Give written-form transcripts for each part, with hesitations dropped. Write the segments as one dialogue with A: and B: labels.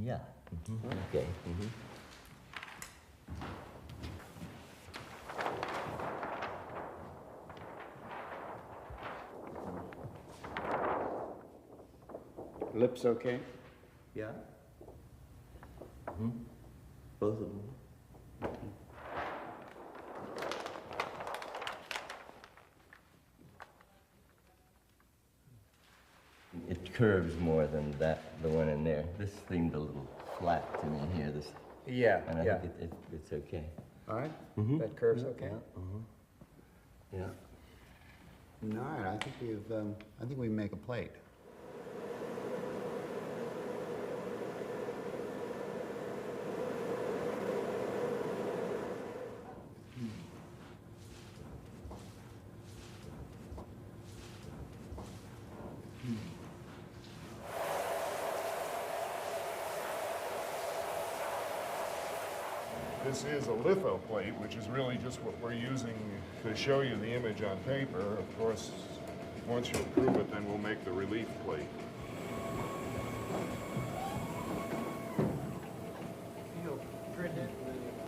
A: Yeah. Okay.
B: Lips okay?
A: Yeah. Both of them. It curves more than the one in there. This seemed a little flat to me here. This,
B: Yeah,
A: and I
B: yeah.
A: think it's okay.
B: All right, that curve's okay?
A: Yeah.
B: All right, I think we make a plate.
C: This is a litho plate, which is really just what we're using to show you the image on paper. Of course, once you approve it, then we'll make the relief plate.
B: You'll print it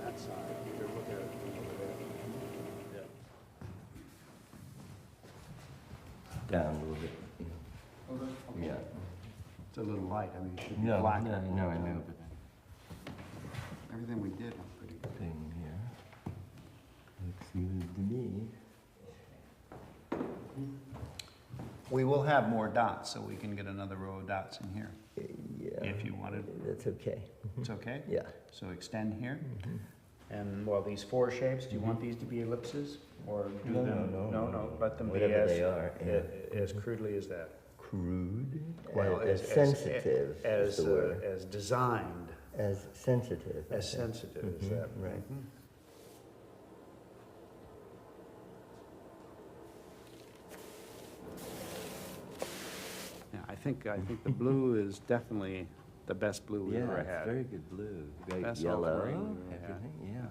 B: that side. You can look at it over there.
A: Down a little bit. Yeah.
B: It's a little light, I mean, it should be
A: No,
B: black.
A: no, I know, but
B: Everything we did was pretty good.
A: thing here looks good to me.
B: We will have more dots, so we can get another row of dots in here,
A: Yeah.
B: if you wanted.
A: That's okay.
B: It's okay?
A: Yeah.
B: So extend here. And, well, these four shapes, do you want these to be ellipses? Or do
A: No,
B: them?
A: no.
B: Let them be
A: Whatever
B: as,
A: they are, yeah.
B: as crudely as that.
A: Crude.
B: Well,
A: as sensitive. is the word.
B: As designed,
A: As sensitive. I
B: as
A: think.
B: sensitive as that.
A: Right.
B: Yeah, I think the blue is definitely the best blue we've
A: Yeah,
B: ever
A: it's
B: had.
A: very good blue. Great
B: Best
A: yellow.
B: ultramarine we've ever had.
A: Everything, yeah.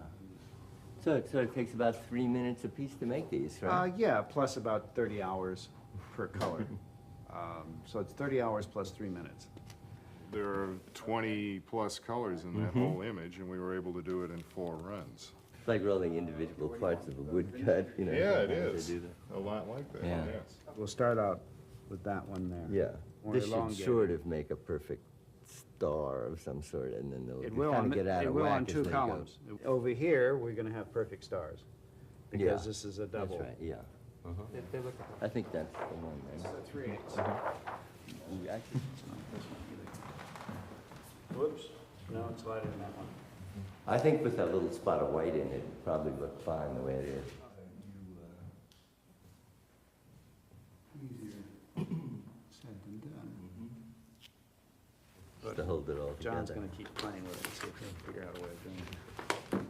A: So it takes about 3 minutes a piece to make these, right?
B: Yeah, plus about 30 hours per color. So it's 30 hours plus 3 minutes.
C: There are 20 plus colors in that whole image, and we were able to do it in 4 runs.
A: It's like rolling individual parts of a woodcut, you know.
C: Yeah, it
A: how they
C: is.
A: do that.
C: A lot like that,
A: Yeah.
C: yes.
B: We'll start out with that one there.
A: Yeah.
B: More
A: This should
B: elongated.
A: sort of make a perfect star of some sort, and then
B: It
A: they'll
B: will
A: kind
B: on,
A: of get out
B: it
A: of
B: will
A: whack
B: on
A: as
B: 2
A: they
B: columns. Over here, we're gonna have perfect stars,
A: Yeah.
B: because this is a
A: Go.
B: double.
A: That's right, yeah. I think that's the one then.
B: 3/8.
A: You actually-
B: Whoops, no, it's lighter than that one.
A: I think with that little spot of white in it, it'd probably look fine the way it is.
B: Easier said than done.
A: Just to hold it all together.
B: John's gonna keep playing with it, see if he can figure out a way of doing it.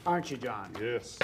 B: Aren't you, John?
C: Yes.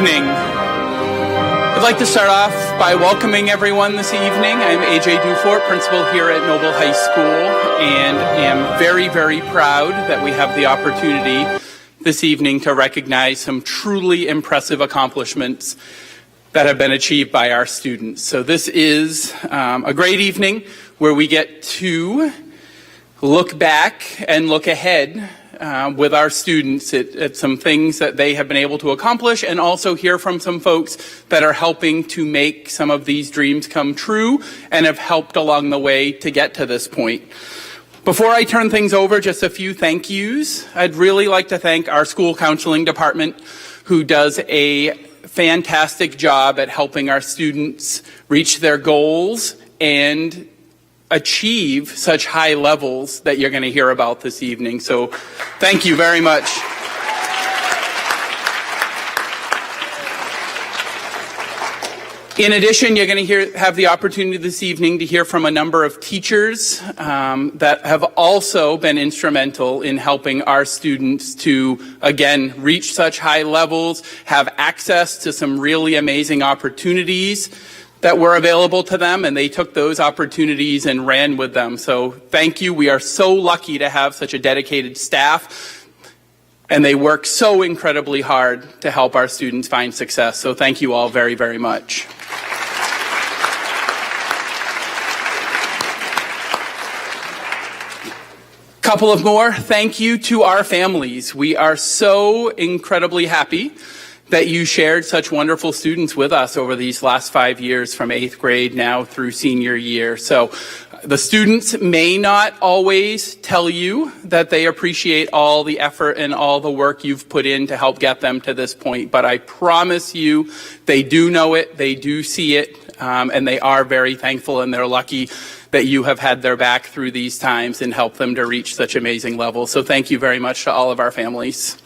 D: evening. I'd like to start off by welcoming everyone this evening. I'm AJ Dufort, principal here at Noble High School, and am very, very proud that we have the opportunity this evening to recognize some truly impressive accomplishments that have been achieved by our students. So this is a great evening where we get to look back and look ahead with our students at some things that they have been able to accomplish, and also hear from some folks that are helping to make some of these dreams come true and have helped along the way to get to this point. Before I turn things over, just a few thank yous. I'd really like to thank our school counseling department, who does a fantastic job at helping our students reach their goals and achieve such high levels that you're going to hear about this evening. So thank you very much. In addition, you're going to have the opportunity this evening to hear from a number of teachers that have also been instrumental in helping our students to, again, reach such high levels, have access to some really amazing opportunities that were available to them, and they took those opportunities and ran with them. So thank you. We are so lucky to have such a dedicated staff, and they work so incredibly hard to help our students find success. So thank you all very, very much. Couple of more thank you to our families. We are so incredibly happy that you shared such wonderful students with us over these last 5 years, from 8th grade now through senior year. So the students may not always tell you that they appreciate all the effort and all the work you've put in to help get them to this point, but I promise you they do know it, they do see it, and they are very thankful, and they're lucky that you have had their back through these times and helped them to reach such amazing levels. So thank you very much to all of our families.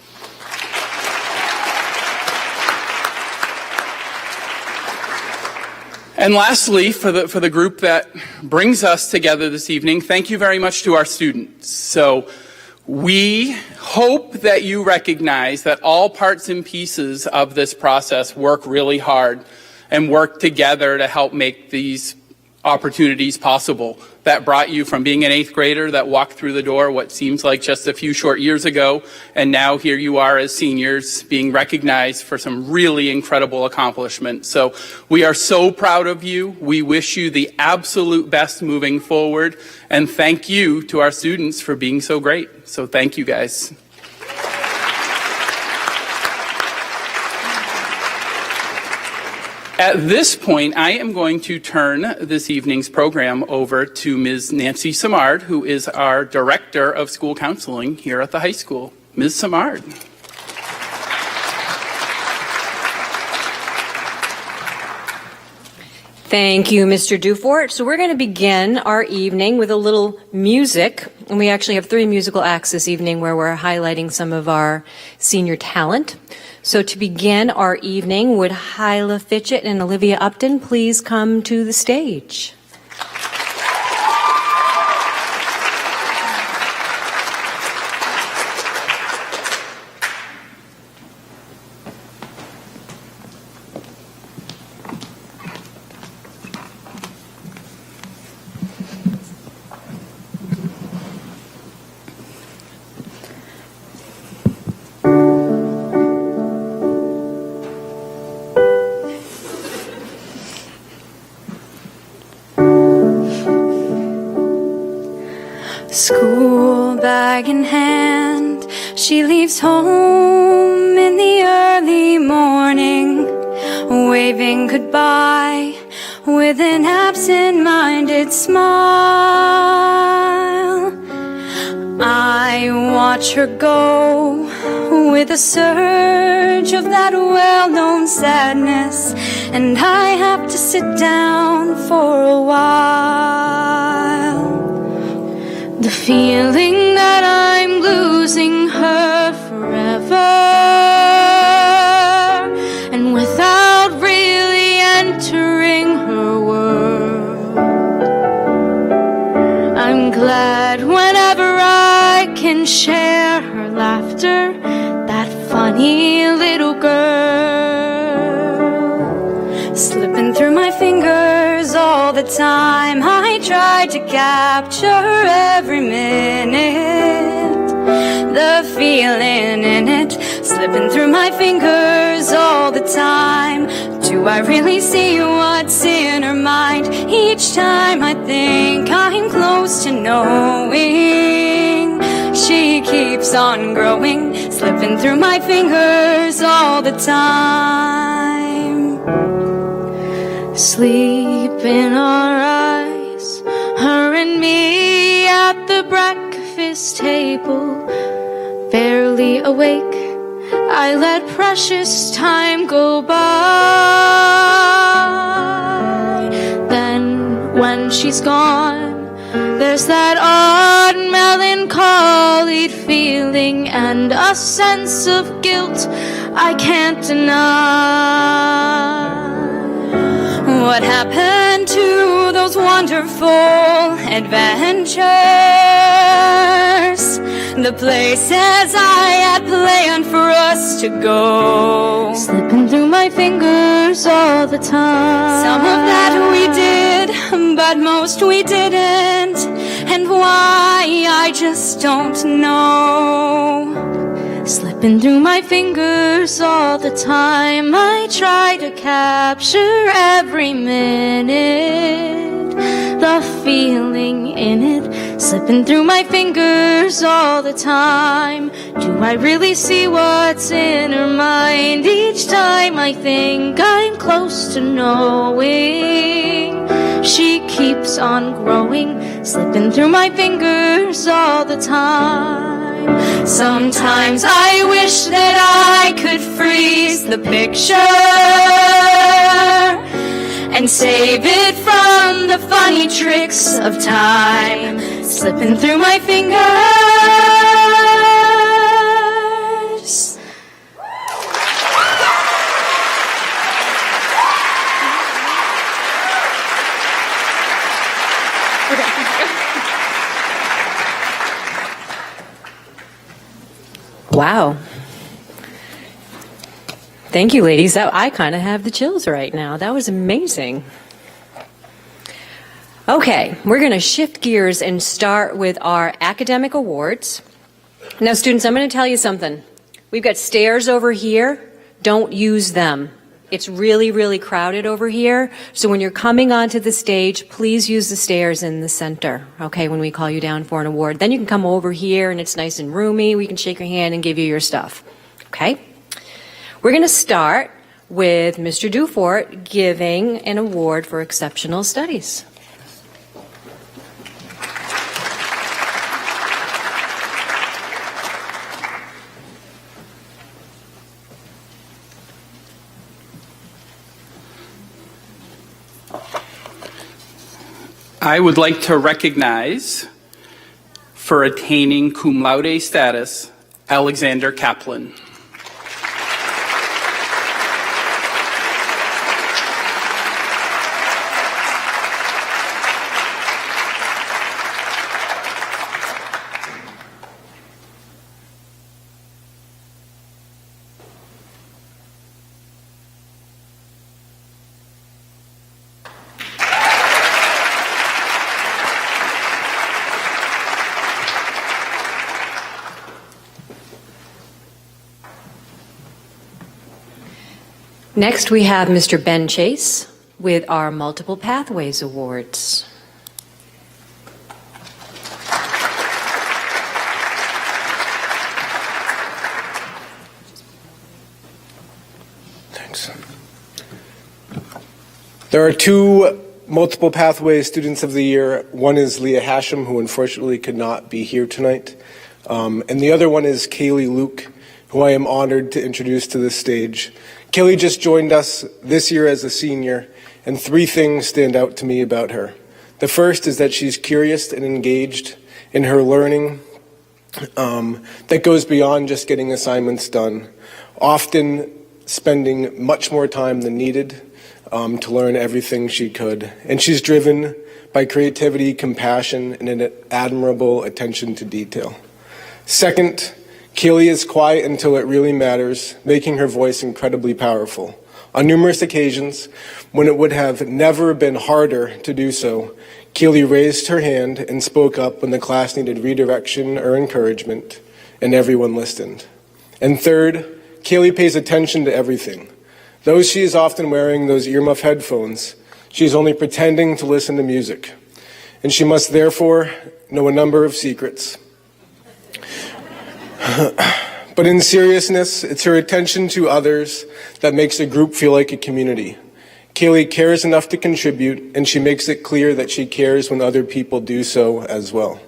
D: And lastly, for the group that brings us together this evening, thank you very much to our students. So we hope that you recognize that all parts and pieces of this process work really hard and work together to help make these opportunities possible. That brought you from being an 8th grader that walked through the door what seems like just a few short years ago, and now here you are as seniors being recognized for some really incredible accomplishments. So we are so proud of you. We wish you the absolute best moving forward, and thank you to our students for being so great. So thank you, guys. At this point, I am going to turn this evening's program over to Ms. Nancy Simard, who is our Director of School Counseling here at the high school. Ms. Simard.
E: Thank you, Mr. Dufort. So we're going to begin our evening with a little music. And we actually have 3 musical acts this evening where we're highlighting some of our senior talent. So to begin our evening, would Hyla Fitchett and Olivia Upton please come to the stage?
F: School bag in hand, she leaves home in the early morning, waving goodbye with an absent-minded smile. I watch her go with a surge of that well-known sadness, and I have to sit down for a while. The feeling that I'm losing her forever, and without really entering her world. I'm glad whenever I can share her laughter, that funny little girl. time. I tried to capture every minute, the feeling in it, slipping through my fingers all the time. Do I really see what's in her mind? Each time I think I'm close to knowing, she keeps on growing, slipping through my fingers all the time. Sleep in our eyes, her and me at the breakfast table, barely awake. I let precious time go by. Then when she's gone, there's that odd melancholy feeling and a sense of guilt I can't deny. What happened to those wonderful adventures? The places I had planned for us to go, slipping through my fingers all the time. Some of that we did, but most we didn't. And why, I just don't know. Slipping through my fingers all the time. I try to capture every minute, the feeling in it, slipping through my fingers all the time. Do I really see what's in her mind? Each time I think I'm close to knowing, she keeps on growing, slipping through my fingers all the time. Sometimes I wish that I could freeze the picture and save it from the funny tricks of time, slipping through my fingers.
E: Wow. Thank you, ladies. I kind of have the chills right now. That was amazing. Okay, we're going to shift gears and start with our academic awards. Now, students, I'm going to tell you something. We've got stairs over here. Don't use them. It's really, really crowded over here. So when you're coming onto the stage, please use the stairs in the center, okay, when we call you down for an award. Then you can come over here and it's nice and roomy. We can shake your hand and give you your stuff, okay? We're going to start with Mr. Dufort giving an award for exceptional studies.
D: I would like to recognize, for attaining cum laude status, Alexander Kaplan.
E: Next, we have Mr. Ben Chase with our Multiple Pathways Awards.
G: Thanks. There are two Multiple Pathways Students of the Year. One is Leah Hashem, who unfortunately could not be here tonight. And the other one is Kaylee Luke, who I am honored to introduce to this stage. Kaylee just joined us this year as a senior, and three things stand out to me about her. The first is that she's curious and engaged in her learning that goes beyond just getting assignments done, often spending much more time than needed to learn everything she could. And she's driven by creativity, compassion, and an admirable attention to detail. Second, Kaylee is quiet until it really matters, making her voice incredibly powerful. On numerous occasions, when it would have never been harder to do so, Keely raised her hand and spoke up when the class needed redirection or encouragement, and everyone listened. And third, Keely pays attention to everything. Though she is often wearing those earmuff headphones, she is only pretending to listen to music, and she must therefore know a number of secrets. But in seriousness, it's her attention to others that makes a group feel like a community. Keely cares enough to contribute, and she makes it clear that she cares when other people do so as well.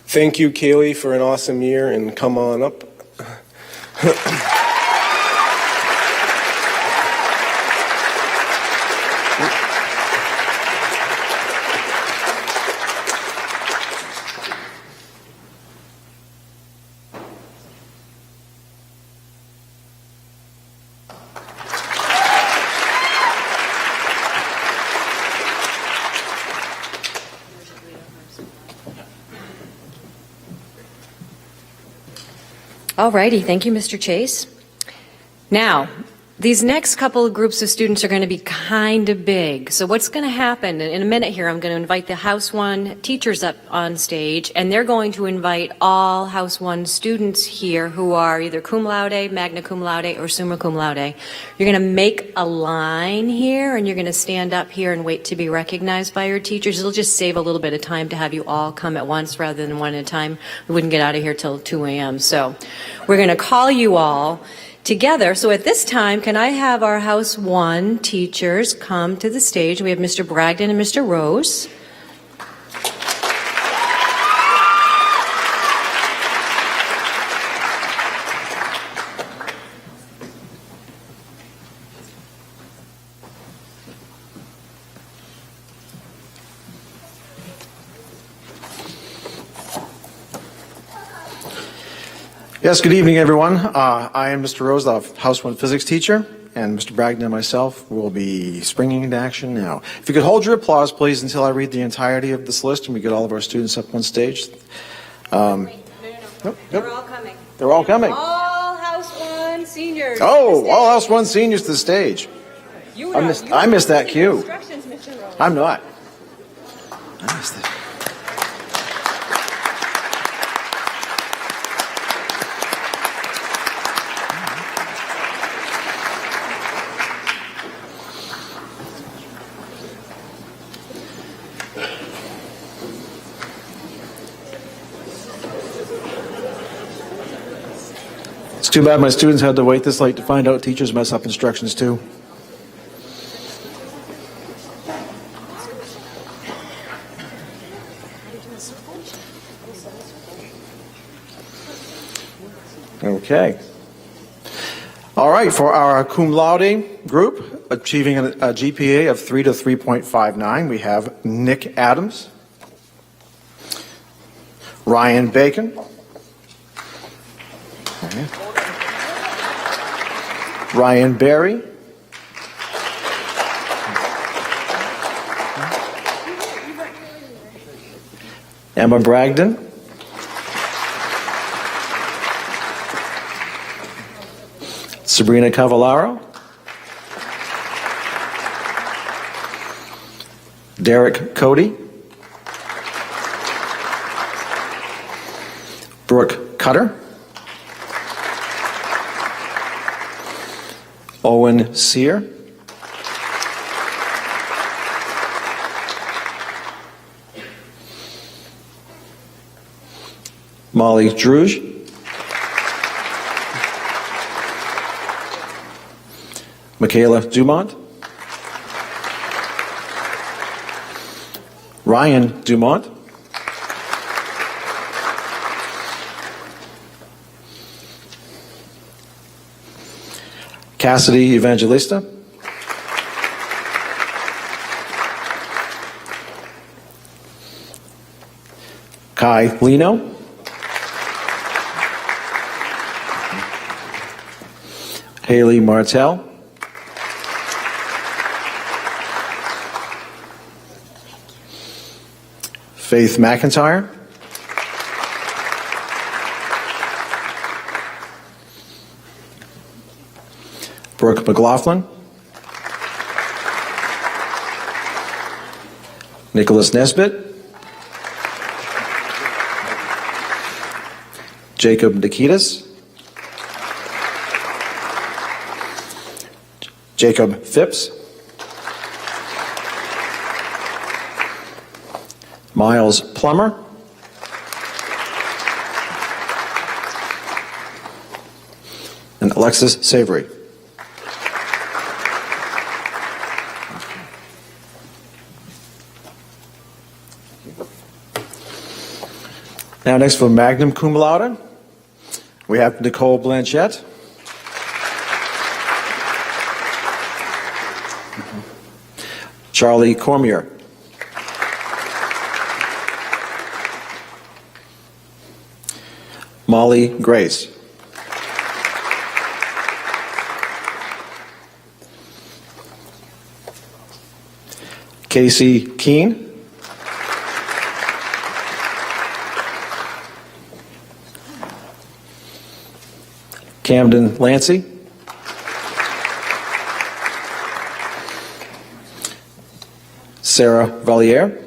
G: Thank you, Keely, for an awesome year, and come on up.
E: All righty, thank you, Mr. Chase. Now, these next couple of groups of students are going to be kind of big. So what's going to happen, in a minute here, I'm going to invite the House 1 teachers up on stage, and they're going to invite all House 1 students here who are either cum laude, magna cum laude, or summa cum laude. You're going to make a line here, and you're going to stand up here and wait to be recognized by your teachers. It'll just save a little bit of time to have you all come at once rather than one at a time. We wouldn't get out of here till 2 a.m. So we're going to call you all together. So at this time, can I have our House 1 teachers come to the stage? We have Mr. Bragdon and Mr. Rose.
H: Yes, good evening, everyone. I am Mr. Rose, the House 1 physics teacher, and Mr. Bragdon and myself will be springing into action now. If you could hold your applause, please, until I read the entirety of this list and we get all of our students up on stage.
E: They're all coming.
H: They're all coming.
E: All House 1 seniors.
H: Oh, all House 1 seniors to the stage. I missed that cue. I'm not. I missed it. It's too bad my students had to wait this late to find out teachers mess up instructions too. Okay. All right, for our cum laude group, achieving a GPA of 3 to 3.59, we have Nick Adams, Ryan Bacon, okay. Ryan Berry, Emma Bragdon, Sabrina Cavallaro, Derek Cody, Brooke Cutter, Owen Sear, Molly Druge, Michaela Dumont, Ryan Dumont, Cassidy Evangelista, Kai Lino, Haley Martell, Faith McIntyre, Brooke McLaughlin, Nicholas Nesbitt. Jacob Nikitas. Jacob Phipps. Miles Plummer. And Alexis Savory. Now next for magna cum laude, we have Nicole Blanchette. Charlie Cormier. Molly Grace. Casey Keene. Camden Lancy. Sarah Valliere.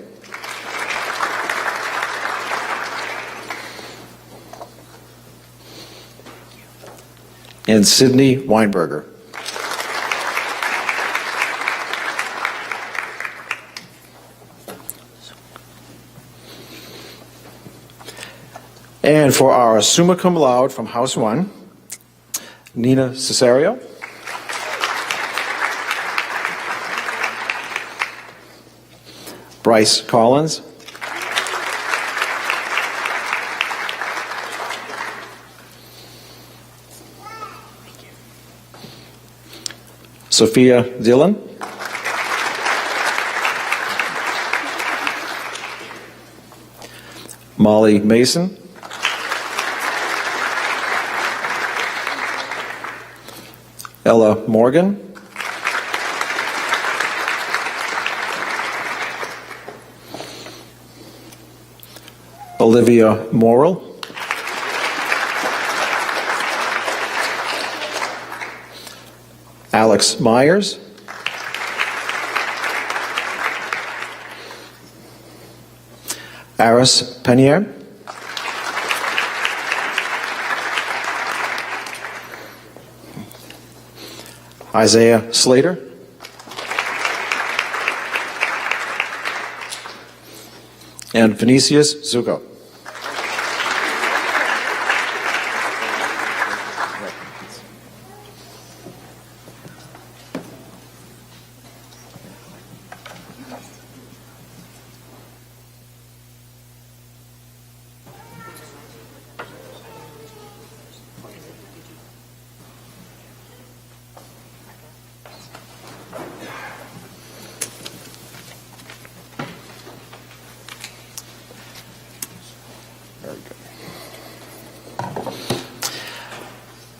H: And Sydney Weinberger. And for our summa cum laude from House 1, Nina Cesario. Bryce Collins. Sophia Dillon. Molly Mason. Ella Morgan. Olivia Morrill. Alex Myers. Aris Penier. Isaiah Slater. And Vinicius Zuko.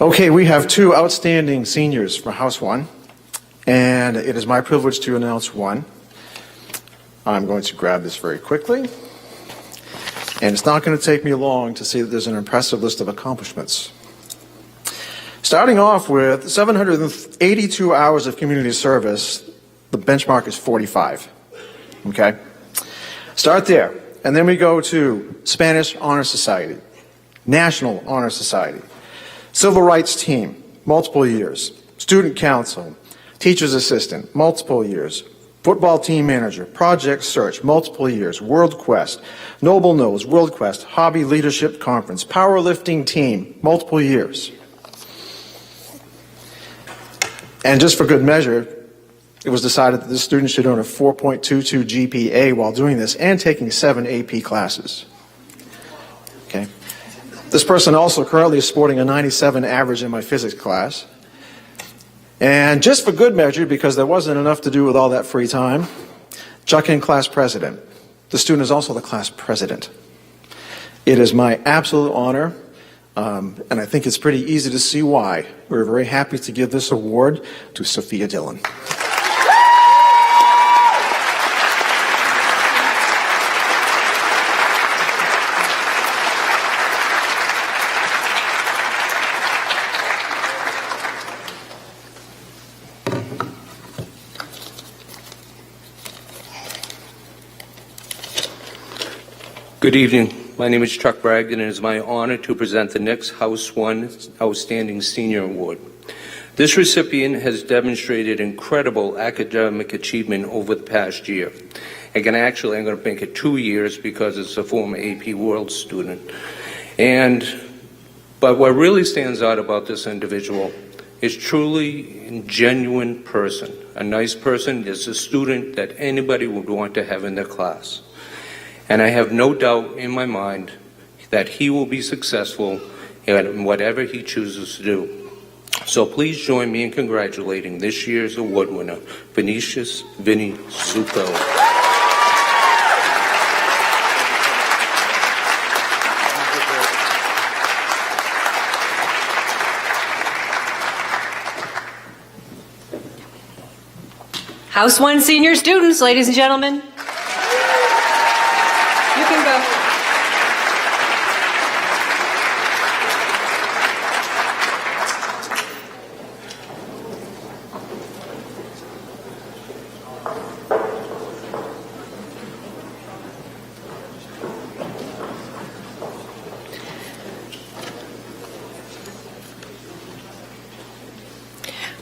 H: Okay, we have two outstanding seniors for House 1, and it is my privilege to announce one. I'm going to grab this very quickly, and it's not going to take me long to see that there's an impressive list of accomplishments. Starting off with 782 hours of community service, the benchmark is 45, okay? Start there, and then we go to Spanish Honor Society, National Honor Society, Civil Rights Team, multiple years. Student Council, Teacher's Assistant, multiple years. Football Team Manager, Project Search, multiple years. WorldQuest, Noble Nose, WorldQuest, Hobby Leadership Conference, Powerlifting Team, multiple years. And just for good measure, it was decided that the student should earn a 4.22 GPA while doing this and taking 7 AP classes. Okay. This person also currently is sporting a 97 average in my physics class. And just for good measure, because there wasn't enough to do with all that free time, Chuck-in class president. The student is also the class president. It is my absolute honor, and I think it's pretty easy to see why. We're very happy to give this award to Sophia Dillon.
I: Good evening. My name is Chuck Bragdon, and it is my honor to present the next House 1 Outstanding Senior Award. This recipient has demonstrated incredible academic achievement over the past year. I'm going to make it 2 years because it's a former AP World student. But what really stands out about this individual is truly a genuine person, a nice person. Is a student that anybody would want to have in their class. And I have no doubt in my mind that he will be successful in whatever he chooses to do. So please join me in congratulating this year's award winner, Vinicius Vinny Zucco.
E: House 1 senior students, ladies and gentlemen. You can go.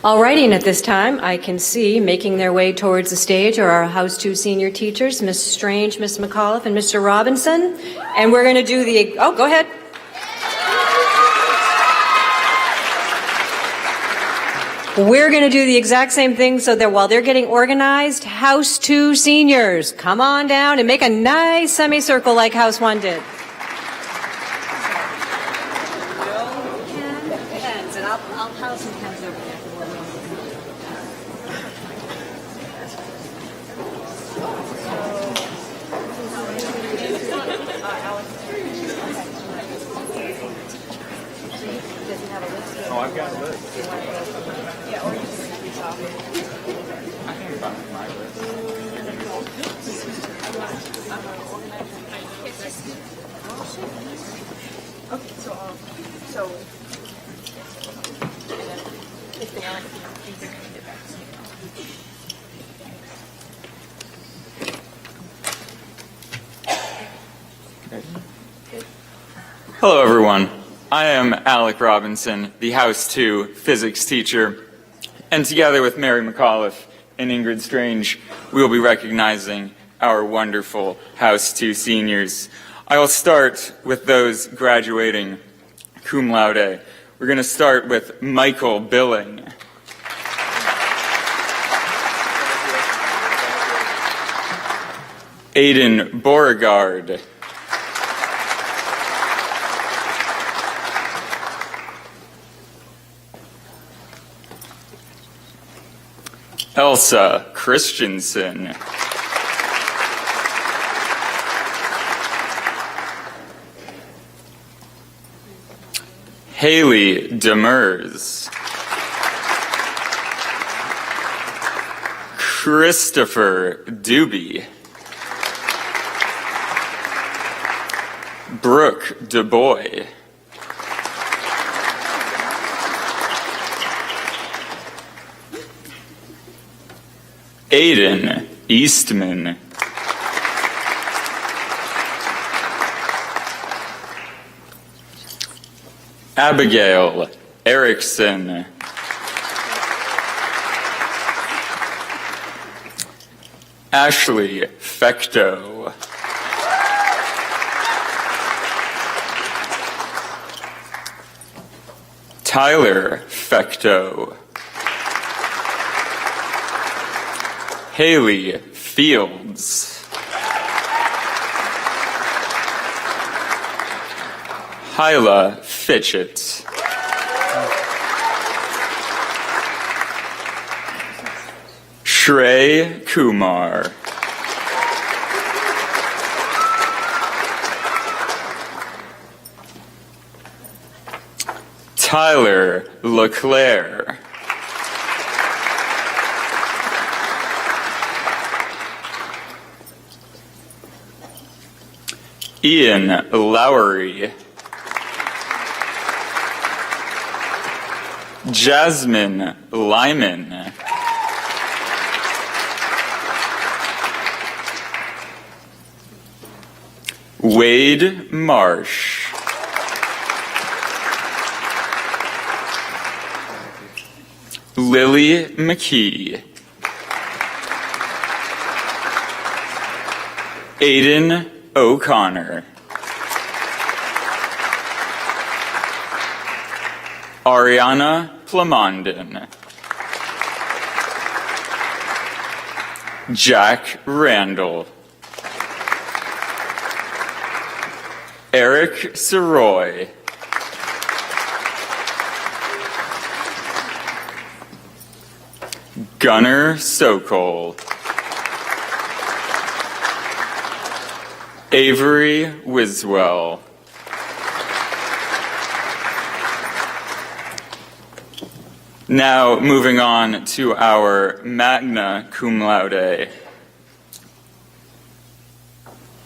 E: Alrighty, and at this time, I can see making their way towards the stage are our House 2 senior teachers, Ms. Strange, Ms. McAuliffe, and Mr. Robinson. And we're going to do the, oh, go ahead. We're going to do the exact same thing so that while they're getting organized, House 2 seniors, come on down and make a nice semicircle like House 1 did. I'll house some pens over there.
B: Oh, I've got a list.
J: Yeah, or you can reach off.
B: I can find my list.
J: Okay, so if they aren't, please get back to me.
K: Hello, everyone. I am Alec Robinson, the House 2 physics teacher, and together with Mary McAuliffe and Ingrid Strange, we will be recognizing our wonderful House 2 seniors. I will start with those graduating cum laude. We're going to start with Michael Billing. Aiden Beauregard. Elsa Christensen. Haley Demers. Christopher Doobie. Brooke DuBois. Aiden Eastman. Abigail Erickson. Ashley Fecto. Tyler Fecto. Haley Fields. Hyla Fitchett. Shrey Kumar. Tyler LeClaire. Ian Lowry. Jasmine Lyman. Wade Marsh. Lily McKee. Aiden O'Connor. Ariana Plamondon. Jack Randall. Eric Saroy. Gunnar Sokol. Avery Wiswell. Now moving on to our magna cum laude.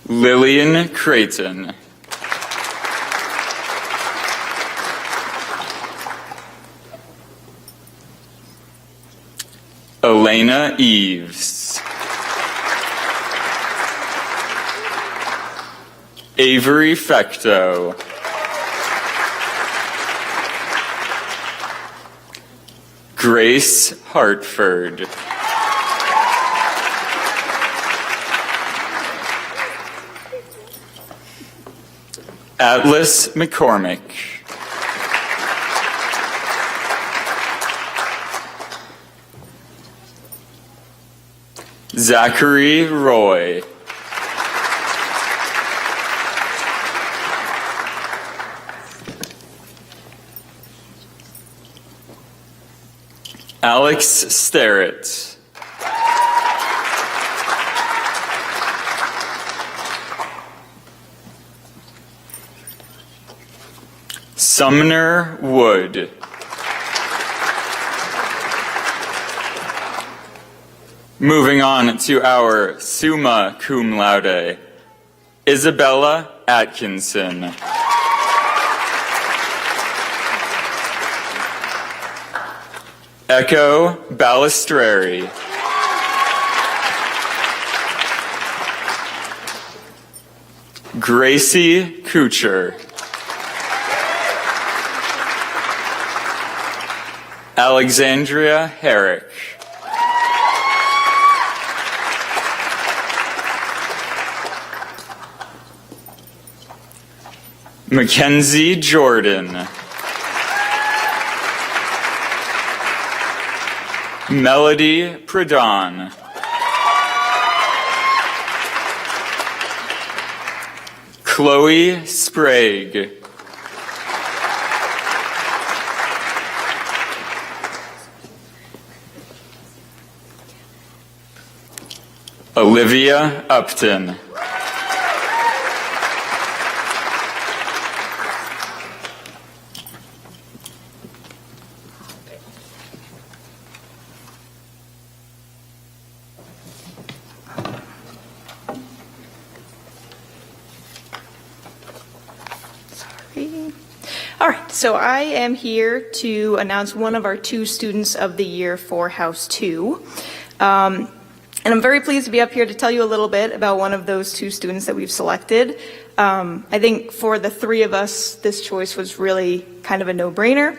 K: Lillian Creighton. Elena Eves. Avery Fecto. Grace Hartford. Atlas McCormick. Zachary Roy. Alex Starrett. Sumner Wood. Moving on to our summa cum laude, Isabella Atkinson. Echo Balistreri. Gracie Kucher. Alexandria Herrick. Mackenzie Jordan. Melody Pradhan. Chloe Sprague. Olivia Upton.
J: All right, so I am here to announce one of our 2 students of the year for House 2. And I'm very pleased to be up here to tell you a little bit about one of those 2 students that we've selected. I think for the 3 of us, this choice was really kind of a no-brainer.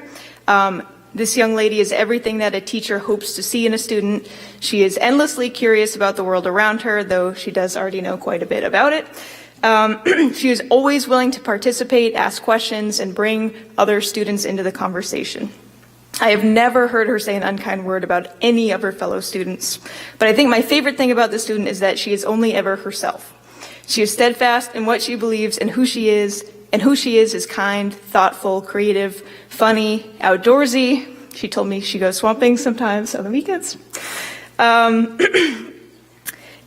J: This young lady is everything that a teacher hopes to see in a student. She is endlessly curious about the world around her, though she does already know quite a bit about it. She is always willing to participate, ask questions, and bring other students into the conversation. I have never heard her say an unkind word about any of her fellow students. But I think my favorite thing about this student is that she is only ever herself. She is steadfast in what she believes and who she is is kind, thoughtful, creative, funny, outdoorsy. She told me she goes swamping sometimes on the weekends.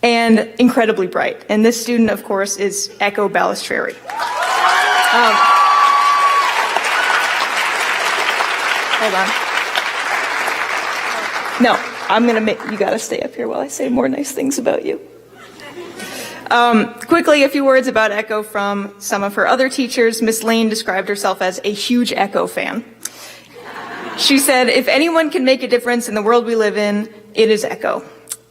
J: And incredibly bright. And this student, of course, is Echo Balistreri. Hold on. No, I'm gonna make, you gotta stay up here while I say more nice things about you. Quickly, a few words about Echo from some of her other teachers. Miss Lane described herself as a huge Echo fan. She said, if anyone can make a difference in the world we live in, it is Echo.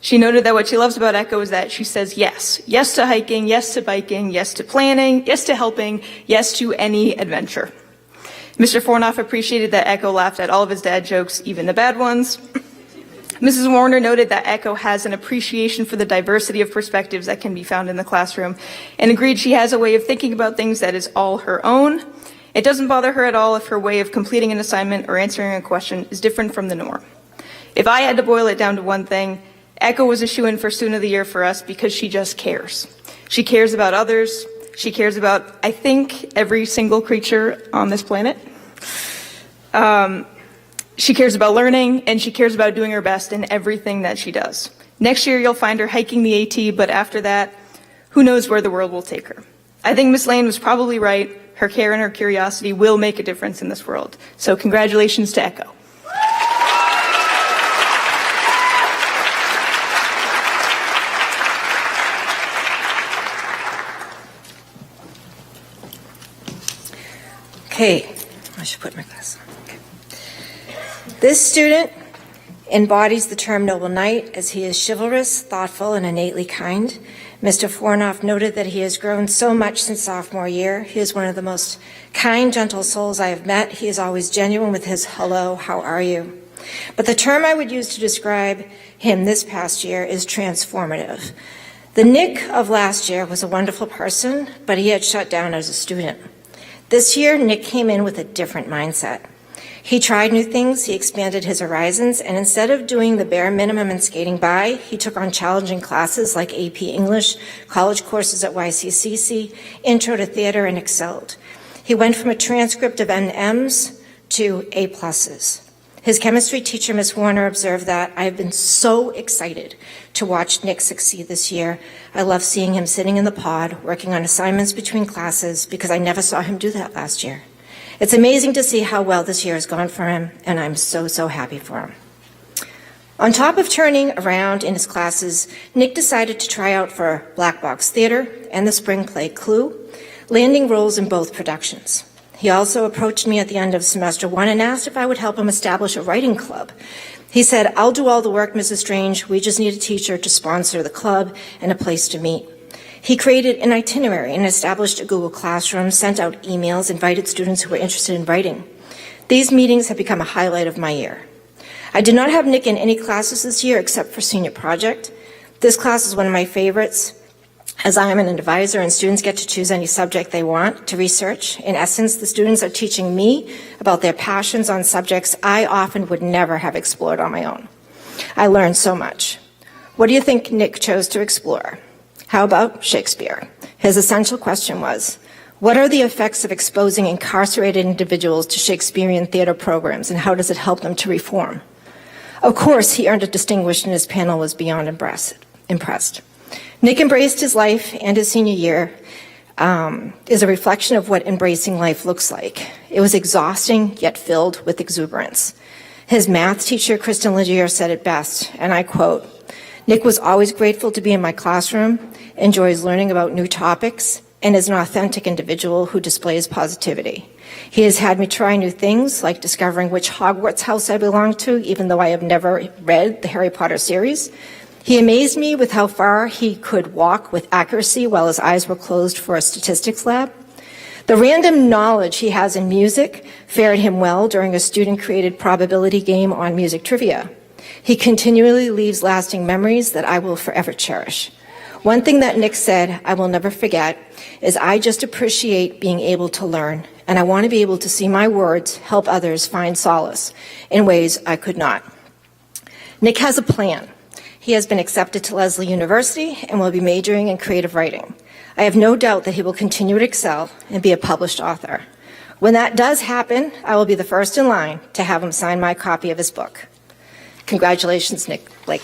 J: She noted that what she loves about Echo is that she says yes. Yes to hiking, yes to biking, yes to planning, yes to helping, yes to any adventure. Mr. Fornoff appreciated that Echo laughed at all of his dad jokes, even the bad ones. Mrs. Warner noted that Echo has an appreciation for the diversity of perspectives that can be found in the classroom and agreed she has a way of thinking about things that is all her own. It doesn't bother her at all if her way of completing an assignment or answering a question is different from the norm. If I had to boil it down to one thing, Echo was a shoo-in for Student of the Year for us because she just cares. She cares about others. She cares about, I think, every single creature on this planet. She cares about learning, and she cares about doing her best in everything that she does. Next year, you'll find her hiking the AT, but after that, who knows where the world will take her. I think Miss Lane was probably right. Her care and her curiosity will make a difference in this world. So congratulations to Echo.
L: Okay, I should put my glasses on. Okay. This student embodies the term noble knight as he is chivalrous, thoughtful, and innately kind. Mr. Fornoff noted that he has grown so much since sophomore year. He is one of the most kind, gentle souls I have met. He is always genuine with his hello, how are you? But the term I would use to describe him this past year is transformative. The Nick of last year was a wonderful person, but he had shut down as a student. This year, Nick came in with a different mindset. He tried new things, he expanded his horizons, and instead of doing the bare minimum and skating by, he took on challenging classes like AP English, college courses at YCCC, Intro to Theater, and excelled. He went from a transcript of NMs to A+. His chemistry teacher, Ms. Warner, observed that I have been so excited to watch Nick succeed this year. I love seeing him sitting in the pod, working on assignments between classes, because I never saw him do that last year. It's amazing to see how well this year has gone for him, and I'm so, so happy for him. On top of turning around in his classes, Nick decided to try out for Black Box Theater and the spring play Clue, landing roles in both productions. He also approached me at the end of semester 1 and asked if I would help him establish a writing club. He said, "I'll do all the work, Mrs. Strange. We just need a teacher to sponsor the club and a place to meet." He created an itinerary and established a Google Classroom, sent out emails, invited students who were interested in writing. These meetings have become a highlight of my year. I did not have Nick in any classes this year except for senior project. This class is one of my favorites, as I am an advisor and students get to choose any subject they want to research. In essence, the students are teaching me about their passions on subjects I often would never have explored on my own. I learned so much. What do you think Nick chose to explore? How about Shakespeare? His essential question was, what are the effects of exposing incarcerated individuals to Shakespearean theater programs, and how does it help them to reform? Of course, he earned a distinguished, and his panel was beyond impressed. Nick embraced his life, and his senior year is a reflection of what embracing life looks like. It was exhausting, yet filled with exuberance. His math teacher, Kristen Legier, said it best, and I quote, "Nick was always grateful to be in my classroom, enjoys learning about new topics, and is an authentic individual who displays positivity. He has had me try new things, like discovering which Hogwarts house I belong to, even though I have never read the Harry Potter series. He amazed me with how far he could walk with accuracy while his eyes were closed for a statistics lab. The random knowledge he has in music fared him well during a student-created probability game on music trivia. He continually leaves lasting memories that I will forever cherish. One thing that Nick said I will never forget is, I just appreciate being able to learn, and I want to be able to see my words help others find solace in ways I could not." Nick has a plan. He has been accepted to Lesley University and will be majoring in creative writing. I have no doubt that he will continue to excel and be a published author. When that does happen, I will be the first in line to have him sign my copy of his book. Congratulations, Nick Blake.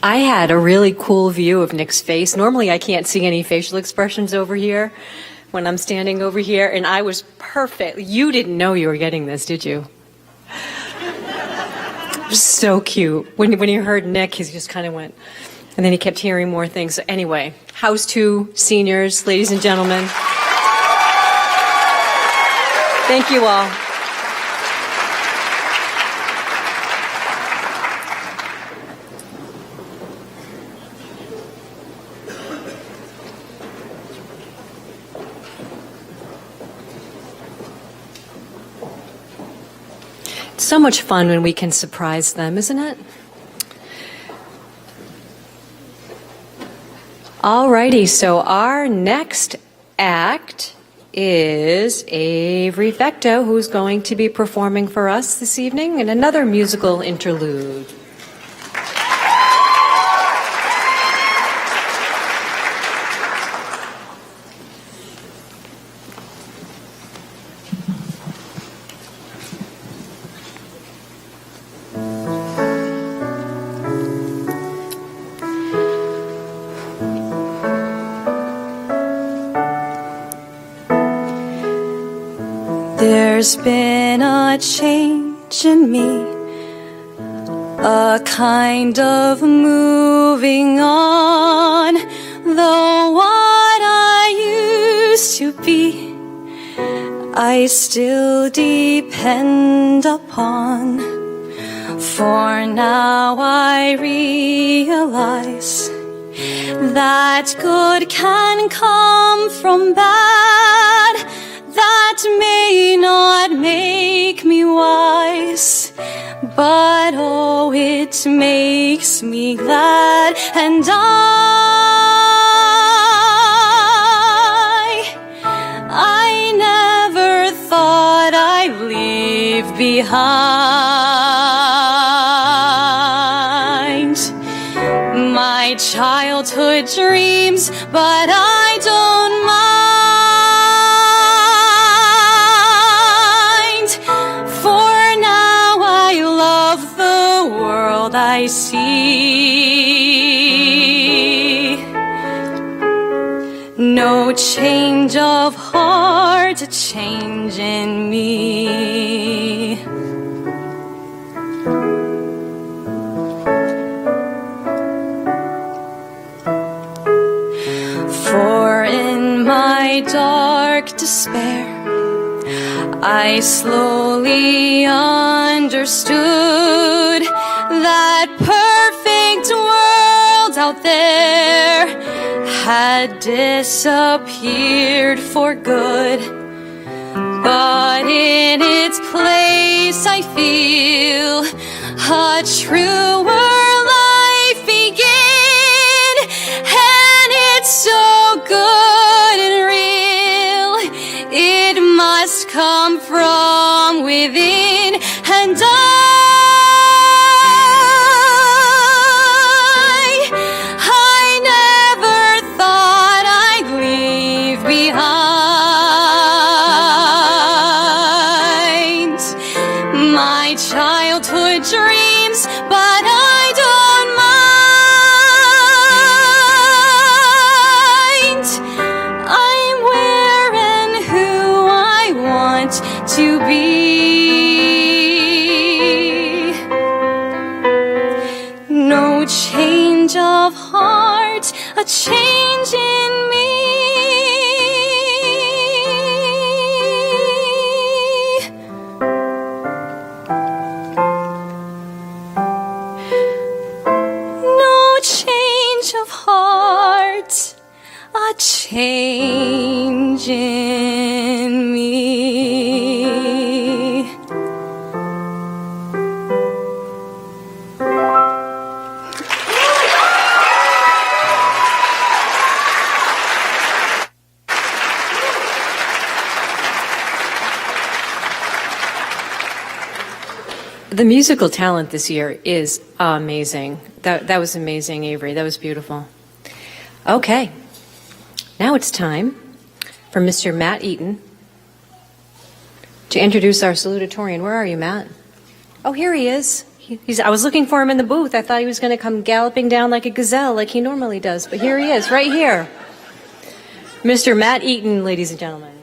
E: I had a really cool view of Nick's face. Normally I can't see any facial expressions over here when I'm standing over here, and I was perfect. You didn't know you were getting this, did you? So cute. When he heard Nick, he just kind of went, and then he kept hearing more things. So anyway, House 2 seniors, ladies and gentlemen. Thank you all. It's so much fun when we can surprise them, isn't it? Alrighty, so our next act is Avery Fecto, who's going to be performing for us this evening in another musical interlude.
F: There's been a change in me, a kind of moving on. Though what I used to be, I still depend upon. For now I realize that good can come from bad. That may not make me wise, but oh, it makes me glad. And I never thought I'd leave behind my childhood dreams, but I don't mind. I see no change of heart, a change in me. For in my dark despair, I slowly understood that perfect world out there had disappeared for good. But in its place I feel a truer life begin, and it's so good and real, it must come from within. And I never thought I'd leave behind my childhood dreams, but I don't mind. I'm where and who I want to be. No change of heart, a change in me. No change of heart, a change in me.
E: The musical talent this year is amazing. That was amazing, Avery. That was beautiful. Okay, now it's time for Mr. Matt Eaton to introduce our salutatorian. Where are you, Matt? Oh, here he is. I was looking for him in the booth. I thought he was going to come galloping down like a gazelle like he normally does, but here he is, right here. Mr. Matt Eaton, ladies and gentlemen.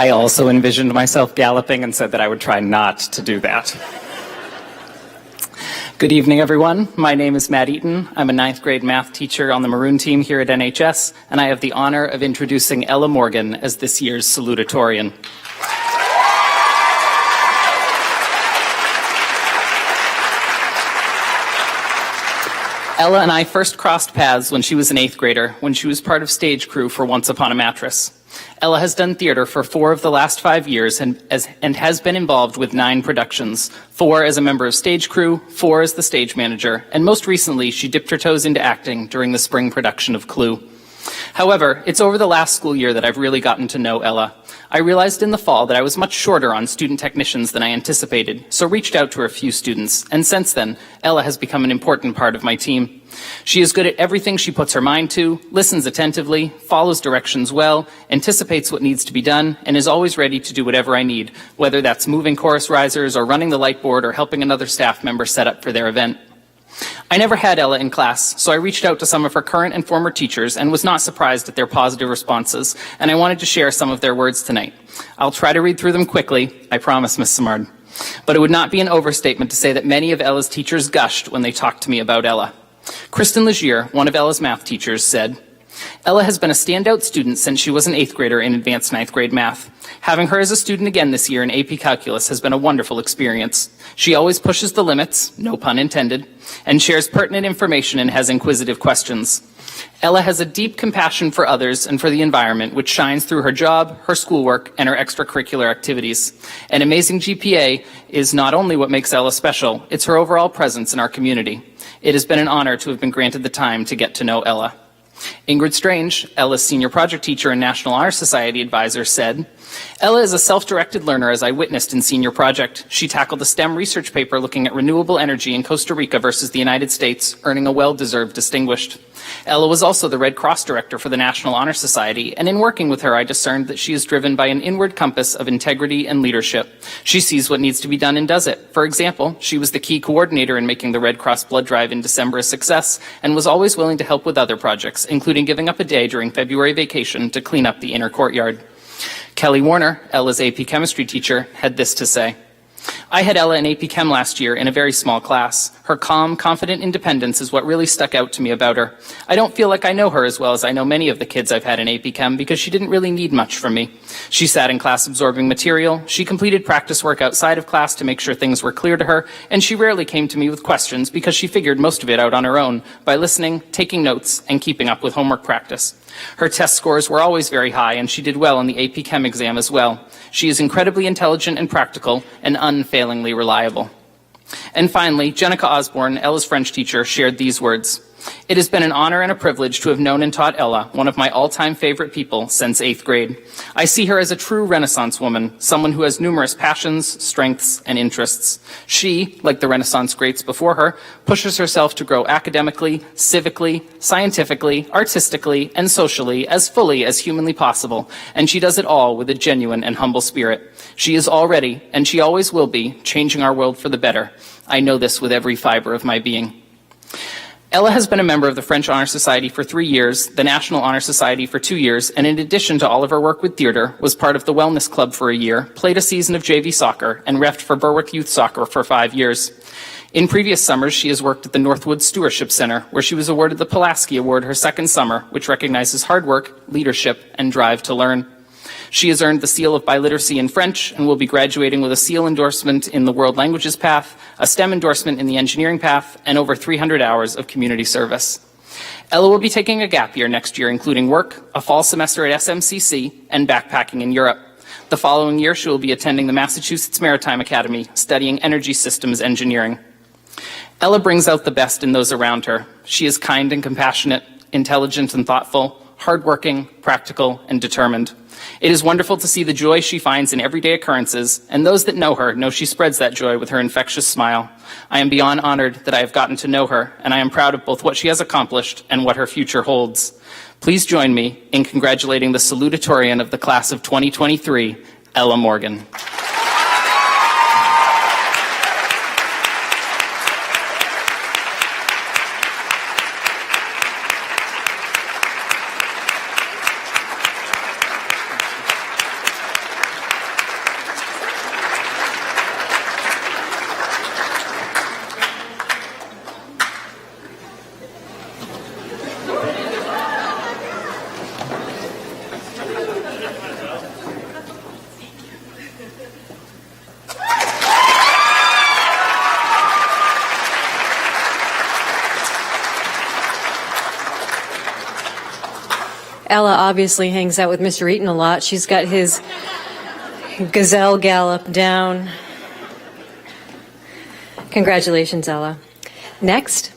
M: I also envisioned myself galloping and said that I would try not to do that. Good evening, everyone. My name is Matt Eaton. I'm a 9th grade math teacher on the Maroon team here at NHS, and I have the honor of introducing Ella Morgan as this year's salutatorian. Ella and I first crossed paths when she was an 8th grader, when she was part of stage crew for Once Upon a Mattress. Ella has done theater for 4 of the last 5 years and has been involved with 9 productions, 4 as a member of stage crew, 4 as the stage manager, and most recently she dipped her toes into acting during the spring production of Clue. However, it's over the last school year that I've really gotten to know Ella. I realized in the fall that I was much shorter on student technicians than I anticipated, so reached out to a few students, and since then, Ella has become an important part of my team. She is good at everything she puts her mind to, listens attentively, follows directions well, anticipates what needs to be done, and is always ready to do whatever I need, whether that's moving chorus risers or running the light board or helping another staff member set up for their event. I never had Ella in class, so I reached out to some of her current and former teachers and was not surprised at their positive responses, and I wanted to share some of their words tonight. I'll try to read through them quickly, I promise, Ms. Simard. But it would not be an overstatement to say that many of Ella's teachers gushed when they talked to me about Ella. Kristen Legier, one of Ella's math teachers, said, Ella has been a standout student since she was an 8th grader in advanced 9th grade math. Having her as a student again this year in AP Calculus has been a wonderful experience. She always pushes the limits, no pun intended, and shares pertinent information and has inquisitive questions. Ella has a deep compassion for others and for the environment, which shines through her job, her schoolwork, and her extracurricular activities. An amazing GPA is not only what makes Ella special, it's her overall presence in our community. It has been an honor to have been granted the time to get to know Ella. Ingrid Strange, Ella's senior project teacher and National Honor Society advisor, said, Ella is a self-directed learner, as I witnessed in senior project. She tackled a STEM research paper looking at renewable energy in Costa Rica versus the United States, earning a well-deserved distinguished. Ella was also the Red Cross director for the National Honor Society, and in working with her, I discerned that she is driven by an inward compass of integrity and leadership. She sees what needs to be done and does it. For example, she was the key coordinator in making the Red Cross blood drive in December a success, and was always willing to help with other projects, including giving up a day during February vacation to clean up the inner courtyard. Kelly Warner, Ella's AP chemistry teacher, had this to say. I had Ella in AP Chem last year in a very small class. Her calm, confident independence is what really stuck out to me about her. I don't feel like I know her as well as I know many of the kids I've had in AP Chem because she didn't really need much from me. She sat in class absorbing material, she completed practice work outside of class to make sure things were clear to her, and she rarely came to me with questions because she figured most of it out on her own by listening, taking notes, and keeping up with homework practice. Her test scores were always very high, and she did well in the AP Chem exam as well. She is incredibly intelligent and practical, and unfailingly reliable. And finally, Jenica Osborne, Ella's French teacher, shared these words. It has been an honor and a privilege to have known and taught Ella, one of my all-time favorite people, since 8th grade. I see her as a true Renaissance woman, someone who has numerous passions, strengths, and interests. She, like the Renaissance greats before her, pushes herself to grow academically, civically, scientifically, artistically, and socially as fully as humanly possible, and she does it all with a genuine and humble spirit. She is already, and she always will be, changing our world for the better. I know this with every fiber of my being. Ella has been a member of the French Honor Society for 3 years, the National Honor Society for 2 years, and in addition to all of her work with theater, was part of the Wellness Club for a year, played a season of JV soccer, and refed for Berwick Youth Soccer for 5 years. In previous summers, she has worked at the Northwood Stewardship Center, where she was awarded the Pulaski Award her second summer, which recognizes hard work, leadership, and drive to learn. She has earned the Seal of Biliteracy in French and will be graduating with a Seal endorsement in the World Languages path, a STEM endorsement in the Engineering path, and over 300 hours of community service. Ella will be taking a gap year next year, including work, a fall semester at SMCC, and backpacking in Europe. The following year, she will be attending the Massachusetts Maritime Academy, studying energy systems engineering. Ella brings out the best in those around her. She is kind and compassionate, intelligent and thoughtful, hardworking, practical, and determined. It is wonderful to see the joy she finds in everyday occurrences, and those that know her know she spreads that joy with her infectious smile. I am beyond honored that I have gotten to know her, and I am proud of both what she has accomplished and what her future holds. Please join me in congratulating the salutatorian of the class of 2023, Ella Morgan.
E: Ella obviously hangs out with Mr. Eaton a lot. She's got his gazelle gallop down. Congratulations, Ella. Next,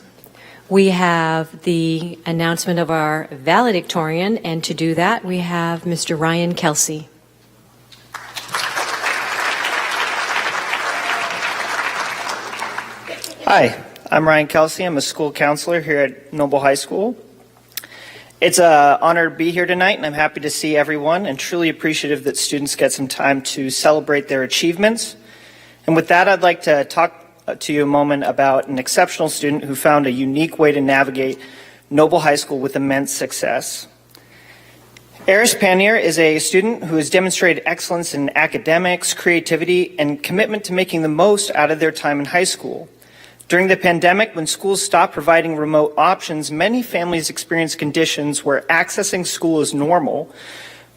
E: we have the announcement of our valedictorian, and to do that, we have Mr. Ryan Kelsey.
N: Hi, I'm Ryan Kelsey. I'm a school counselor here at Noble High School. It's an honor to be here tonight, and I'm happy to see everyone and truly appreciative that students get some time to celebrate their achievements. And with that, I'd like to talk to you a moment about an exceptional student who found a unique way to navigate Noble High School with immense success. Eris Panier is a student who has demonstrated excellence in academics, creativity, and commitment to making the most out of their time in high school. During the pandemic, when schools stopped providing remote options, many families experienced conditions where accessing school as normal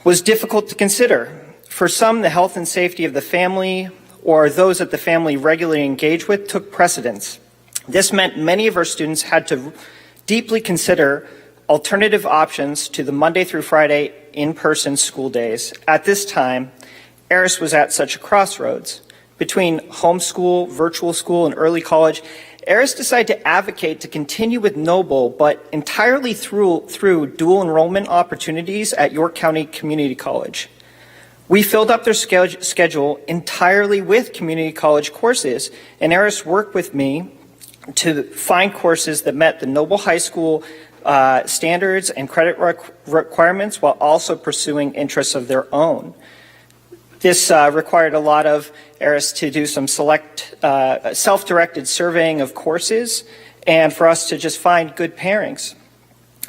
N: was difficult to consider. For some, the health and safety of the family or those that the family regularly engaged with took precedence. This meant many of our students had to deeply consider alternative options to the Monday through Friday in-person school days. At this time, Eris was at such a crossroads. Between homeschool, virtual school, and early college, Eris decided to advocate to continue with Noble, but entirely through dual enrollment opportunities at York County Community College. We filled up their schedule entirely with community college courses, and Eris worked with me to find courses that met the Noble High School standards and credit requirements while also pursuing interests of their own. This required a lot of Eris to do some select self-directed surveying of courses and for us to just find good pairings.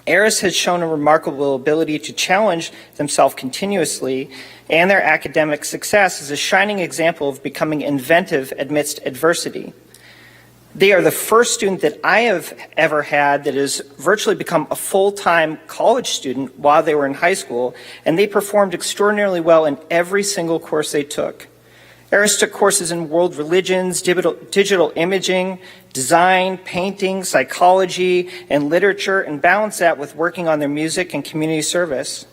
N: Eris has shown a remarkable ability to challenge themselves continuously, and their academic success is a shining example of becoming inventive amidst adversity. They are the first student that I have ever had that has virtually become a full-time college student while they were in high school, and they performed extraordinarily well in every single course they took. Eris took courses in world religions, digital imaging, design, painting, psychology, and literature, and balanced that with working on their music and community service.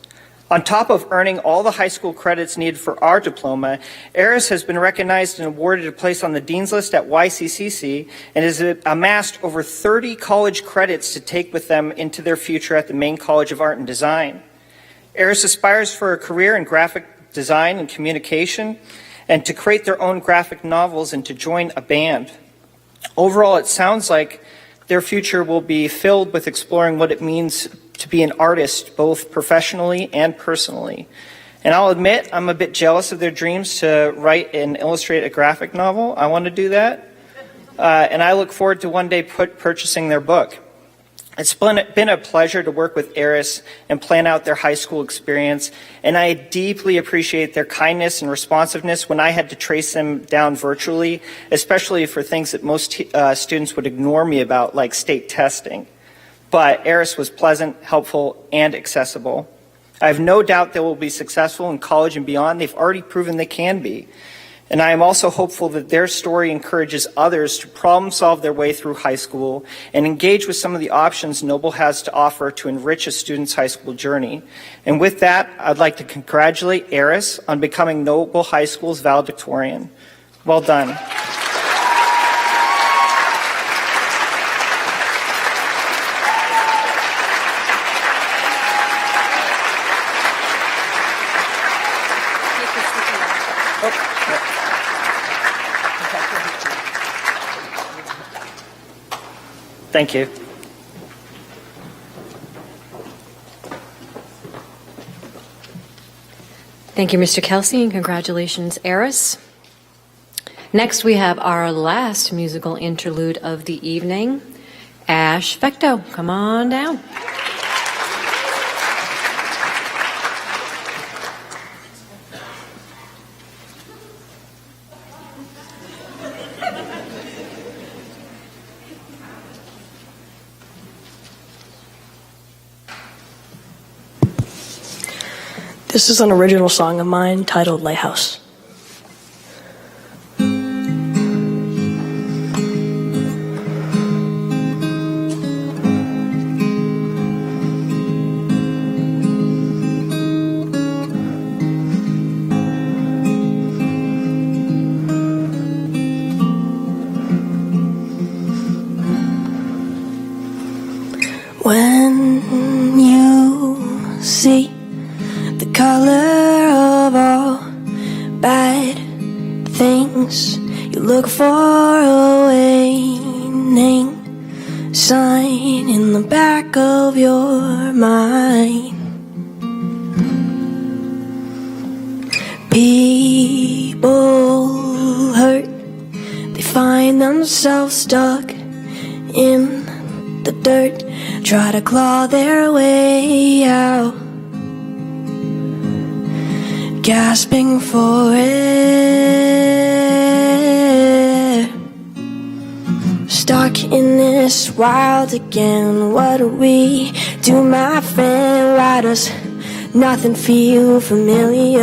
N: On top of earning all the high school credits needed for our diploma, Eris has been recognized and awarded a place on the Dean's List at YCCC and has amassed over 30 college credits to take with them into their future at the Maine College of Art and Design. Eris aspires for a career in graphic design and communication and to create their own graphic novels and to join a band. Overall, it sounds like their future will be filled with exploring what it means to be an artist, both professionally and personally. And I'll admit, I'm a bit jealous of their dreams to write and illustrate a graphic novel. I want to do that. And I look forward to one day purchasing their book. It's been a pleasure to work with Eris and plan out their high school experience, and I deeply appreciate their kindness and responsiveness when I had to trace them down virtually, especially for things that most students would ignore me about, like state testing. But Eris was pleasant, helpful, and accessible. I have no doubt they will be successful in college and beyond. They've already proven they can be. And I am also hopeful that their story encourages others to problem solve their way through high school and engage with some of the options Noble has to offer to enrich a student's high school journey. And with that, I'd like to congratulate Eris on becoming Noble High School's valedictorian. Well done. Thank you.
E: Thank you, Mr. Kelsey, and congratulations, Eris. Next, we have our last musical interlude of the evening. Ash Fecto, come on down.
O: This is an original song of mine titled Lighthouse. When you see the color of all bad things, you look for a waning sign in the back of your mind. People hurt, they find themselves stuck in the dirt, try to claw their way out, gasping for air. Stuck in this wild again, what do we do, my friend? Why does nothing feel familiar?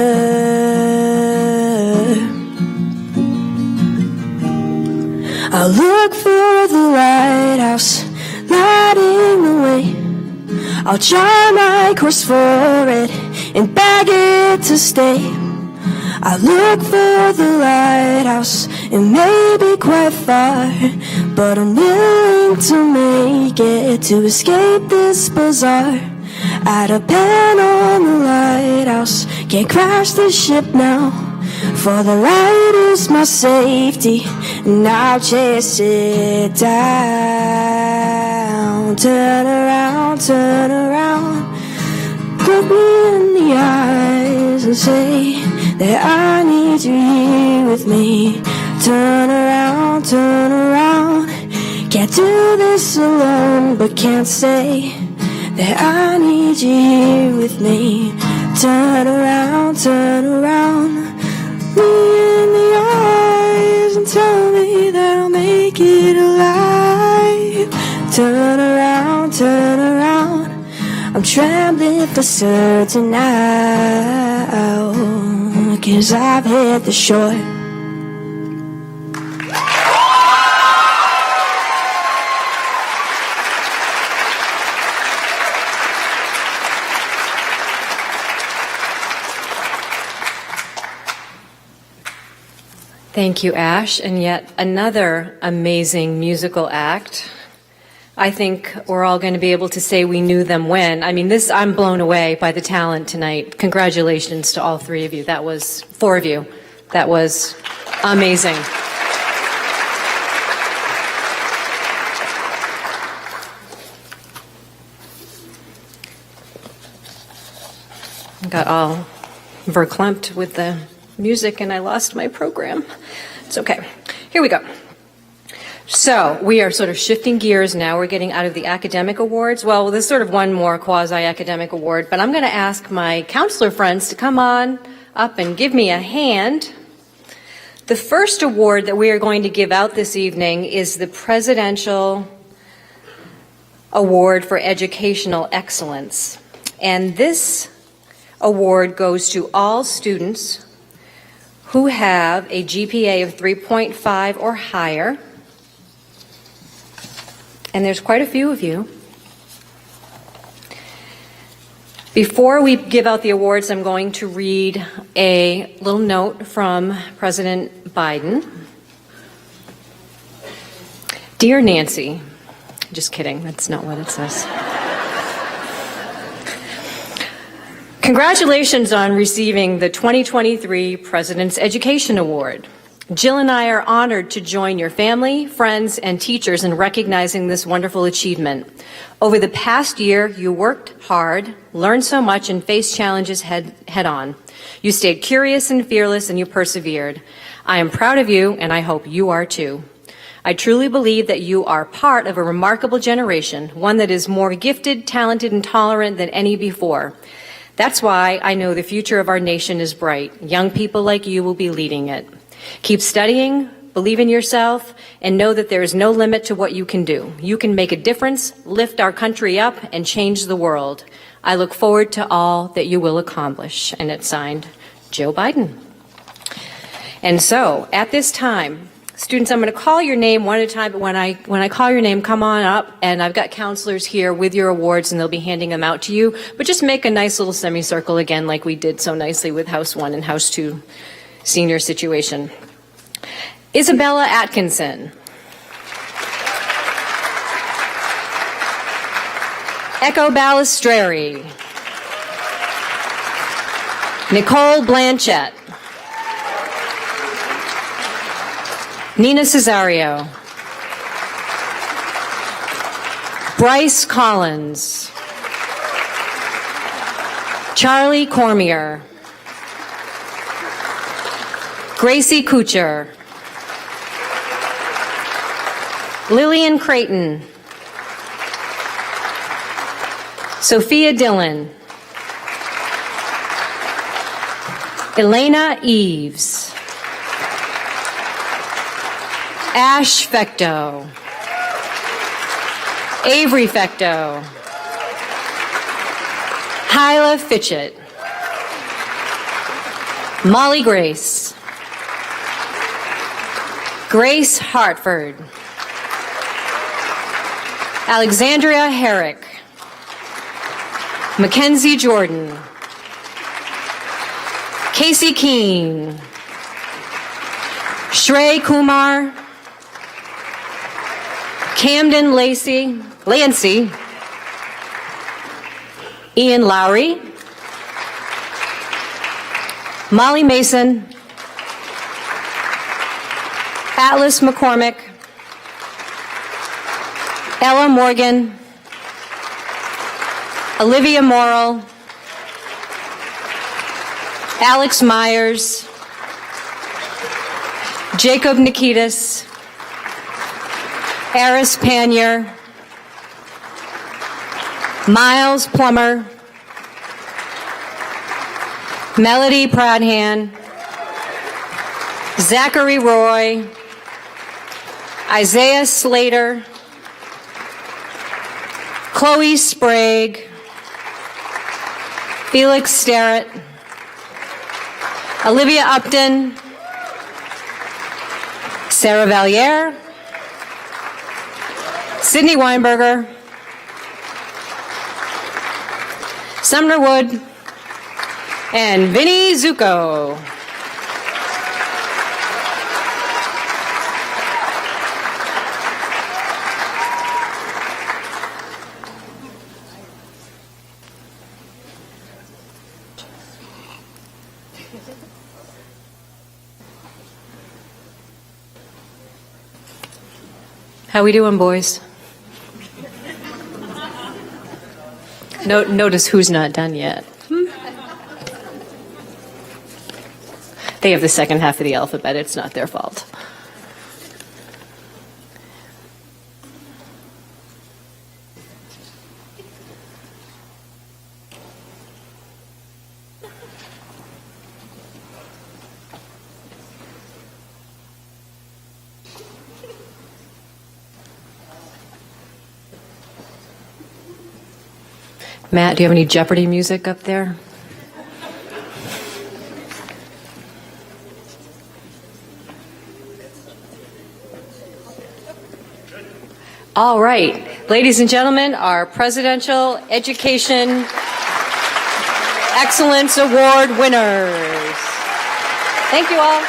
O: I look for the lighthouse lighting the way. I'll chart my course for it and beg it to stay. I look for the lighthouse, it may be quite far, but I'm willing to make it to escape this bazaar. Add a pen on the lighthouse, can't crash the ship now, for the light is my safety, and I'll chase it down. Turn around, look me in the eyes and say that I need you here with me. Turn around, can't do this alone, but can't say that I need you here with me. Turn around, me in the eyes and tell me that I'll make it alive. Turn around, I'm trembling for certain now, 'cause I've hit the shore.
E: Thank you, Ash, and yet another amazing musical act. I think we're all going to be able to say we knew them when. I mean, I'm blown away by the talent tonight. Congratulations to all three of you. Four of you. That was amazing. Got all verklempt with the music and I lost my program. It's okay. Here we go. So we are sort of shifting gears now. We're getting out of the academic awards. Well, there's sort of one more quasi-academic award, but I'm going to ask my counselor friends to come on up and give me a hand. The first award that we are going to give out this evening is the Presidential Award for Educational Excellence. And this award goes to all students who have a GPA of 3.5 or higher. And there's quite a few of you. Before we give out the awards, I'm going to read a little note from President Biden. Dear Nancy, just kidding, that's not what it says. Congratulations on receiving the 2023 President's Education Award. Jill and I are honored to join your family, friends, and teachers in recognizing this wonderful achievement. Over the past year, you worked hard, learned so much, and faced challenges head on. You stayed curious and fearless, and you persevered. I am proud of you, and I hope you are too. I truly believe that you are part of a remarkable generation, one that is more gifted, talented, and tolerant than any before. That's why I know the future of our nation is bright. Young people like you will be leading it. Keep studying, believe in yourself, and know that there is no limit to what you can do. You can make a difference, lift our country up, and change the world. I look forward to all that you will accomplish. And it's signed, Joe Biden. And so, at this time, students, I'm going to call your name one at a time, but when I call your name, come on up, and I've got counselors here with your awards, and they'll be handing them out to you. But just make a nice little semicircle again, like we did so nicely with House 1 and House 2 senior situation. Isabella Echo Balistreri. Nicole Blanchett. Nina Cesario. Bryce Collins. Charlie Cormier. Gracie Kuchar. Lillian Creighton. Sophia Dillon. Elena Eves. Ash Fecto. Avery Fecto. Hyla Fitchett. Molly Grace. Grace Hartford. Alexandria Herrick. Mackenzie Jordan. Casey Keene. Shrey Kumar. Camden Lancey. Ian Lowry. Molly Mason. Atlas McCormick. Ella Morgan. Olivia Morrill. Alex Myers. Jacob Nikitas. Eris Panier. Miles Plummer. Melody Pradhan. Zachary Roy. Isaiah Slater. Chloe Sprague. Felix Starrett. Olivia Upton. Sarah Valier. Sydney Weinberger. Sumner Wood. And Vinny Zuko. How we doing, boys? Notice who's not done yet. They have the second half of the alphabet. It's not their fault. Matt, do you have any Jeopardy music up there? All right, ladies and gentlemen, our Presidential Education Excellence Award winners. Thank you all.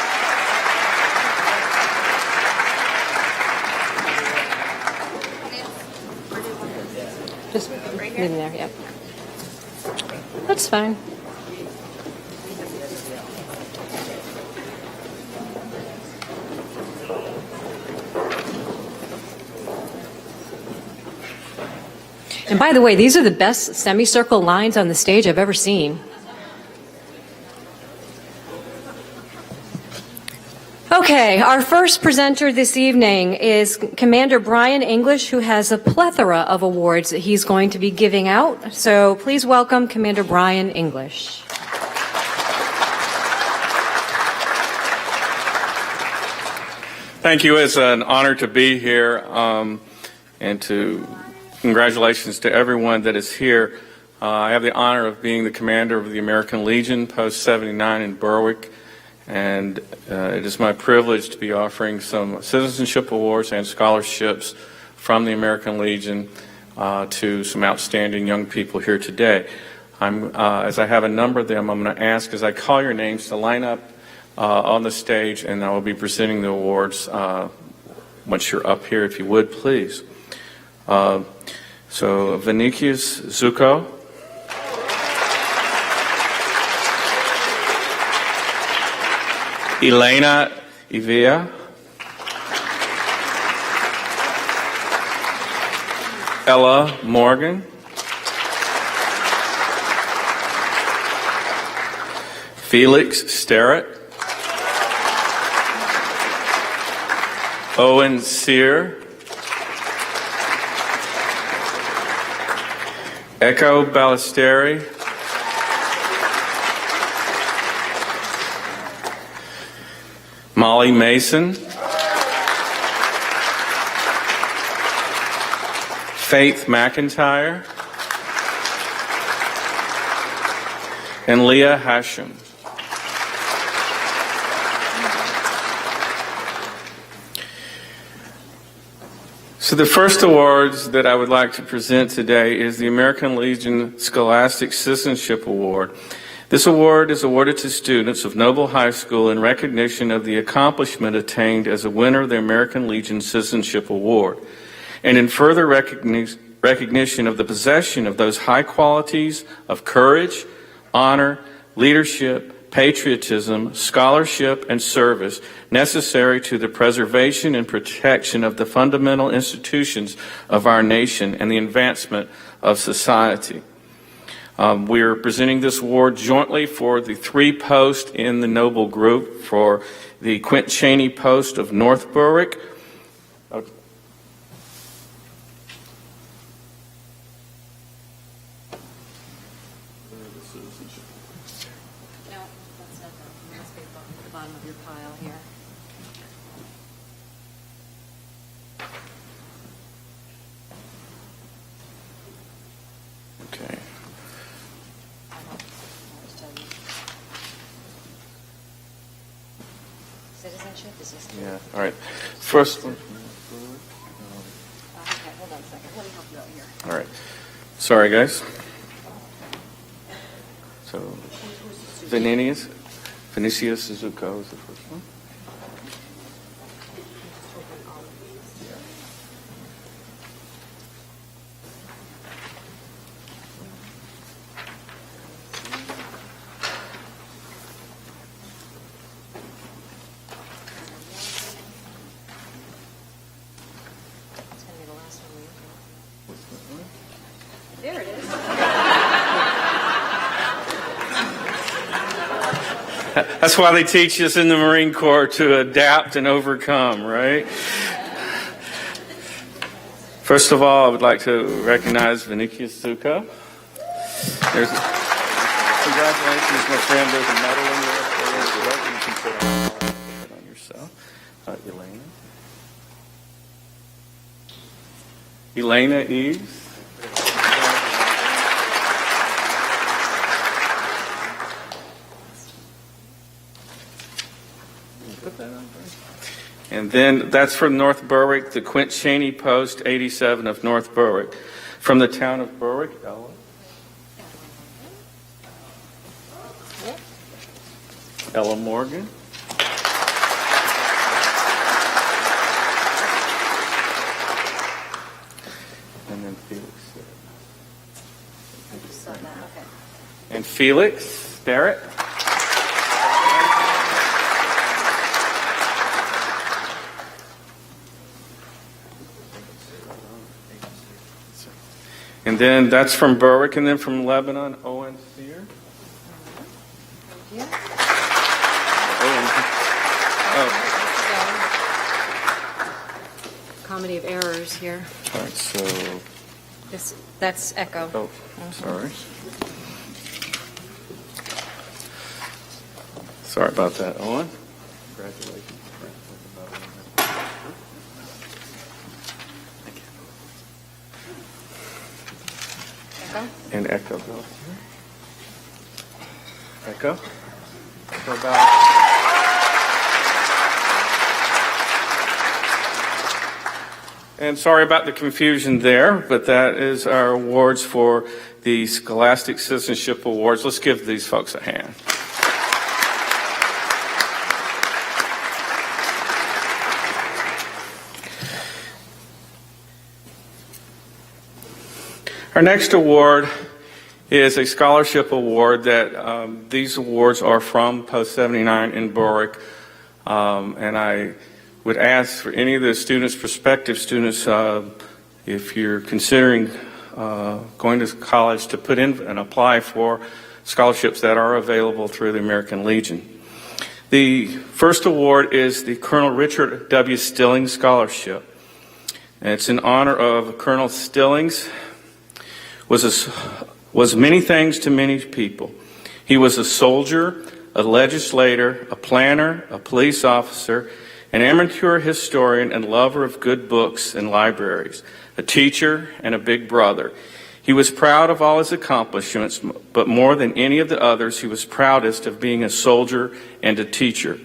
E: Just leave them there, yeah. That's fine. And by the way, these are the best semicircle lines on the stage I've ever seen. Okay, our first presenter this evening is Commander Brian English, who has a plethora of awards that he's going to be giving out. So please welcome Commander Brian English.
P: Thank you. It's an honor to be here, and to congratulations to everyone that is here. I have the honor of being the commander of the American Legion, Post 79 in Berwick, and it is my privilege to be offering some citizenship awards and scholarships from the American Legion to some outstanding young people here today. As I have a number of them, I'm going to ask, as I call your names, to line up on the stage, and I will be presenting the awards once you're up here, if you would, please. So Vinicius Zuko. Elena Ivia. Ella Morgan. Felix Sterrett. Owen Sear. Echo Ballesteri. Molly Mason. Faith McIntyre. And Leah Hashem. So the first awards that I would like to present today is the American Legion Scholastic Citizenship Award. This award is awarded to students of Noble High School in recognition of the accomplishment attained as a winner of the American Legion Citizenship Award, and in further recognition of the possession of those high qualities of courage, honor, leadership, patriotism, scholarship, and service necessary to the preservation and protection of the fundamental institutions of our nation and the advancement of society. We are presenting this award jointly for the 3 posts in the Noble Group, for the Quint Cheney post of North Berwick,
E: Citizenship, is this?
P: Yeah, all right. First one.
E: Okay, hold on a second. Let me help you out here.
P: All right. Sorry, guys. So, Vinicius Zuko is the first one.
E: There it is.
P: That's why they teach us in the Marine Corps to adapt and overcome, right? First of all, I would like to recognize Vinicius Zuko. Congratulations, my friend. There's a medal in there for you. You can put it on yourself. Elena Eves. And then that's from North Berwick, the Quint Cheney Post 87 of North Berwick. From the town of Berwick, Ella. Ella Morgan. And then Felix. And Felix Barrett. And then that's from Berwick, and then from Lebanon, Owen Sear.
E: Comedy of errors here.
P: All right, so.
E: That's Echo.
P: Oh, sorry. Sorry about that, Owen. Congratulations. And Echo goes here. Echo. Echo back. And sorry about the confusion there, but that is our awards for the Scholastic Citizenship Awards. Let's give these folks a hand. Our next award is a scholarship award that these awards are from Post 79 in Berwick. And I would ask for any of the students, prospective students, if you're considering going to college, to put in and apply for scholarships that are available through the American Legion. The first award is the Colonel Richard W. Stillings Scholarship. And it's in honor of Colonel Stillings. Was many things to many people. He was a soldier, a legislator, a planner, a police officer, an amateur historian and lover of good books and libraries, a teacher and a big brother. He was proud of all his accomplishments, but more than any of the others, he was proudest of being a soldier and a teacher.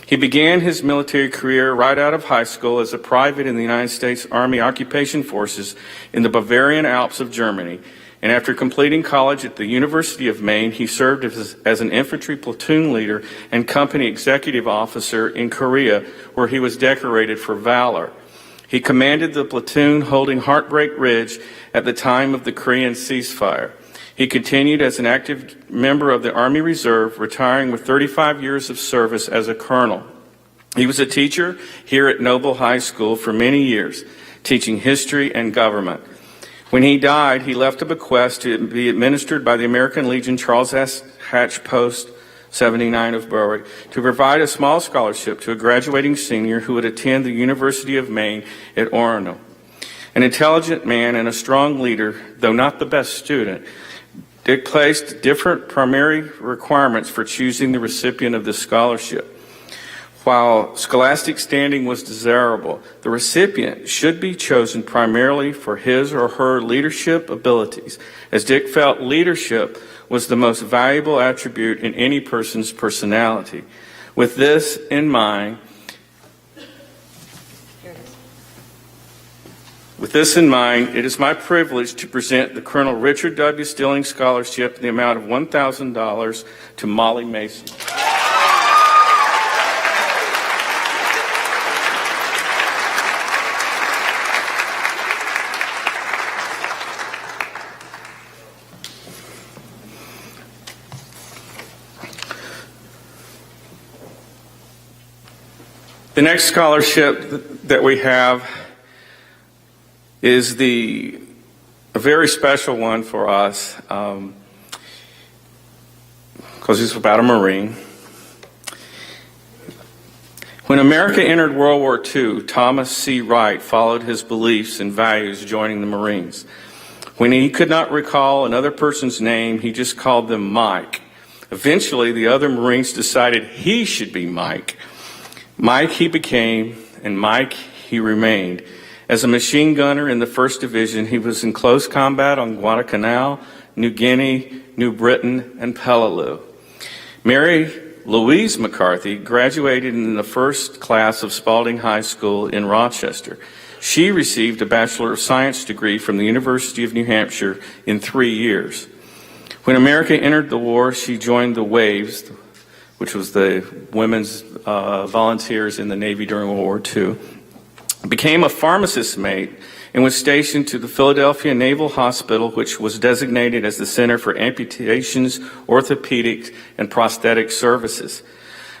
P: He began his military career right out of high school as a private in the United States Army Occupation Forces in the Bavarian Alps of Germany. And after completing college at the University of Maine, he served as an infantry platoon leader and company executive officer in Korea, where he was decorated for valor. He commanded the platoon holding Heartbreak Ridge at the time of the Korean ceasefire. He continued as an active member of the Army Reserve, retiring with 35 years of service as a colonel. He was a teacher here at Noble High School for many years, teaching history and government. When he died, he left a bequest to be administered by the American Legion Charles S. Hatch Post 79 of Berwick to provide a small scholarship to a graduating senior who would attend the University of Maine at Orono. An intelligent man and a strong leader, though not the best student, Dick placed different primary requirements for choosing the recipient of this scholarship. While scholastic standing was desirable, the recipient should be chosen primarily for his or her leadership abilities, as Dick felt leadership was the most valuable attribute in any person's personality. With this in mind, it is my privilege to present the Colonel Richard W. Stillings Scholarship in the amount of $1,000 to Molly Mason. The next scholarship that we have is a very special one for us because it's about a Marine. When America entered World War II, Thomas C. Wright followed his beliefs and values, joining the Marines. When he could not recall another person's name, he just called them Mike. Eventually, the other Marines decided he should be Mike. Mike he became, and Mike he remained. As a machine gunner in the 1st Division, he was in close combat on Guadalcanal, New Guinea, New Britain, and Peleliu. Mary Louise McCarthy graduated in the first class of Spalding High School in Rochester. She received a Bachelor of Science degree from the University of New Hampshire in 3 years. When America entered the war, she joined the Waves, which was the women's volunteers in the Navy during World War II, became a pharmacist's mate, and was stationed to the Philadelphia Naval Hospital, which was designated as the Center for Amputations, Orthopedics, and Prosthetic Services.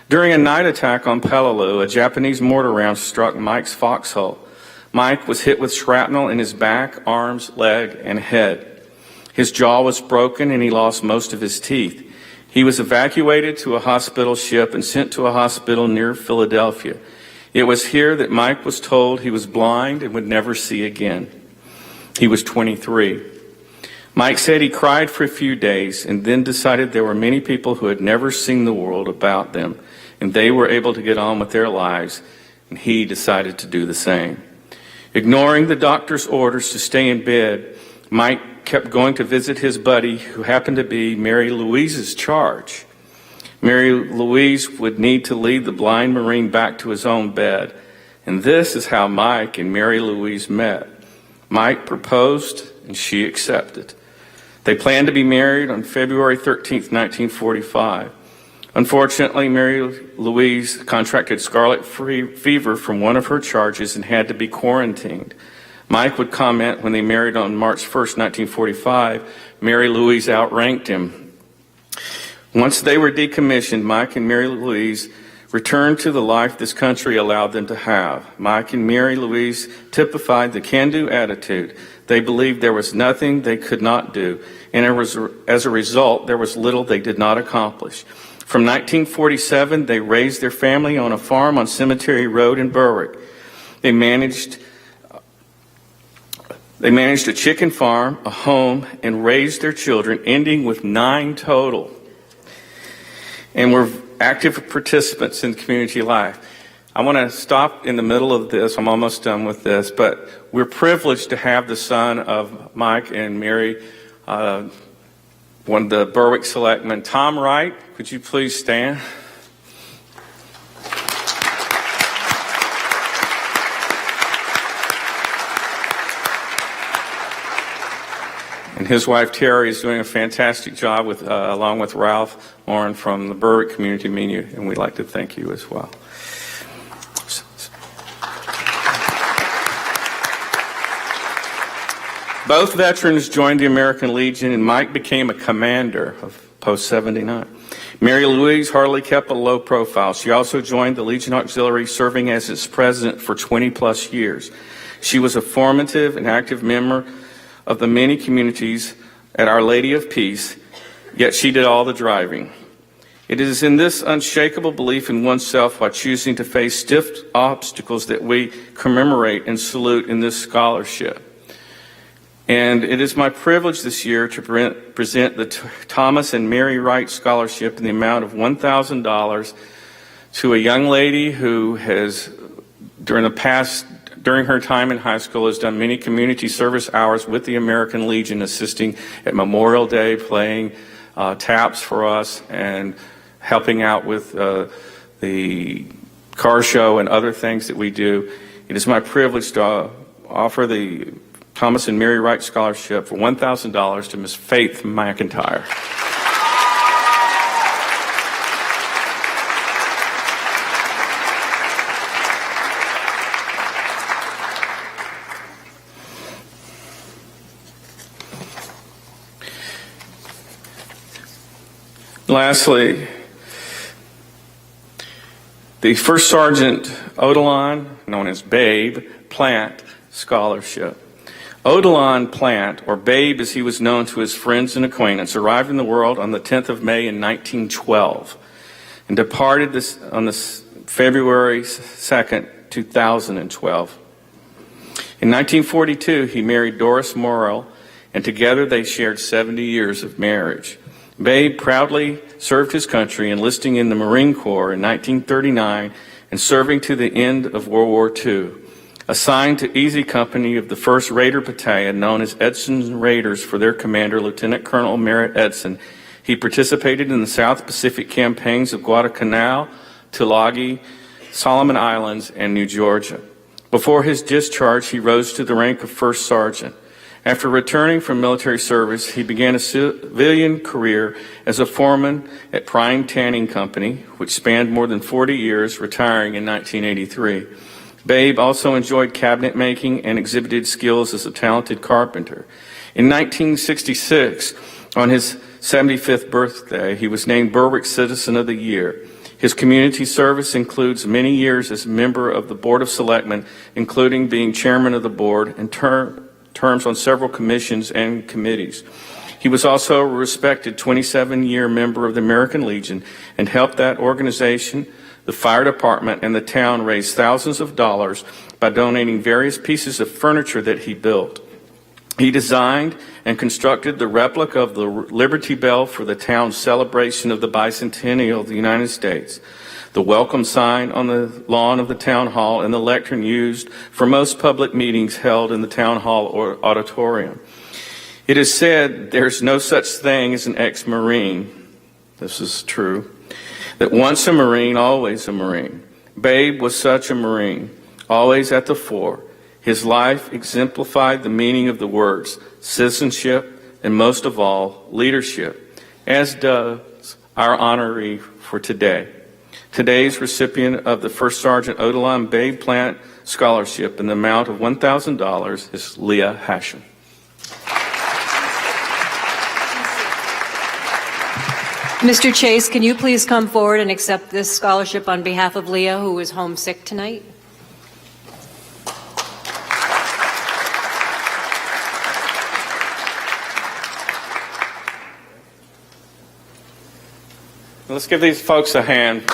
P: During a night attack on Peleliu, a Japanese mortar round struck Mike's foxhole. Mike was hit with shrapnel in his back, arms, leg, and head. His jaw was broken, and he lost most of his teeth. He was evacuated to a hospital ship and sent to a hospital near Philadelphia. It was here that Mike was told he was blind and would never see again. He was 23. Mike said he cried for a few days and then decided there were many people who had never seen the world about them, and they were able to get on with their lives, and he decided to do the same. Ignoring the doctor's orders to stay in bed, Mike kept going to visit his buddy, who happened to be Mary Louise's charge. Mary Louise would need to lead the blind Marine back to his own bed, and this is how Mike and Mary Louise met. Mike proposed, and she accepted. They planned to be married on February 13th, 1945. Unfortunately, Mary Louise contracted scarlet fever from one of her charges and had to be quarantined. Mike would comment when they married on March 1st, 1945, Mary Louise outranked him. Once they were decommissioned, Mike and Mary Louise returned to the life this country allowed them to have. Mike and Mary Louise typified the can-do attitude. They believed there was nothing they could not do, and as a result, there was little they did not accomplish. From 1947, they raised their family on a farm on Cemetery Road in Berwick. They managed a chicken farm, a home, and raised their children, ending with 9 total, and were active participants in community life. I want to stop in the middle of this. I'm almost done with this, but we're privileged to have the son of Mike and Mary, one of the Berwick Selectmen, Tom Wright. Could you please stand? And his wife Terry is doing a fantastic job with, along with Ralph Warren from the Berwick Community Media, and we'd like to thank you as well. Both veterans joined the American Legion, and Mike became a commander of Post 79. Mary Louise hardly kept a low profile. She also joined the Legion Auxiliary, serving as its president for 20-plus years. She was a formative and active member of the many communities at Our Lady of Peace, yet she did all the driving. It is in this unshakable belief in oneself while choosing to face stiff obstacles that we commemorate and salute in this scholarship. And it is my privilege this year to present the Thomas and Mary Wright Scholarship in the amount of $1,000 to a young lady who has, during her time in high school, has done many community service hours with the American Legion, assisting at Memorial Day, playing taps for us, and helping out with the car show and other things that we do. It is my privilege to offer the Thomas and Mary Wright Scholarship for $1,000 to Miss Faith McIntyre. Lastly, the First Sergeant Odilon, known as Babe Plant Scholarship. Odilon Plant, or Babe as he was known to his friends and acquaintances, arrived in the world on the 10th of May in 1912 and departed on February 2nd, 2012. In 1942, he married Doris Morrill, and together they shared 70 years of marriage. Babe proudly served his country, enlisting in the Marine Corps in 1939 and serving to the end of World War II. Assigned to Easy Company of the 1st Raider Battalion, known as Edson Raiders for their commander, Lieutenant Colonel Merritt Edson, he participated in the South Pacific campaigns of Guadalcanal, Tulagi, Solomon Islands, and New Georgia. Before his discharge, he rose to the rank of First Sergeant. After returning from military service, he began a civilian career as a foreman at Prime Tanning Company, which spanned more than 40 years, retiring in 1983. Babe also enjoyed cabinet making and exhibited skills as a talented carpenter. In 1966, on his 75th birthday, he was named Berwick Citizen of the Year. His community service includes many years as a member of the Board of Selectmen, including being chairman of the board and terms on several commissions and committees. He was also a respected 27-year member of the American Legion and helped that organization, the fire department, and the town raise thousands of dollars by donating various pieces of furniture that he built. He designed and constructed the replica of the Liberty Bell for the town's celebration of the bicentennial of the United States, the welcome sign on the lawn of the town hall, and the lectern used for most public meetings held in the town hall or auditorium. It is said there's no such thing as an ex-Marine. This is true. That once a Marine, always a Marine. Babe was such a Marine, always at the fore. His life exemplified the meaning of the words citizenship and, most of all, leadership, as does our honoree for today. Today's recipient of the First Sergeant Odilon Bay Plant Scholarship in the amount of $1,000 is Leah Hashem.
E: Mr. Chase, can you please come forward and accept this scholarship on behalf of Leah, who is homesick tonight?
P: Let's give these folks a hand.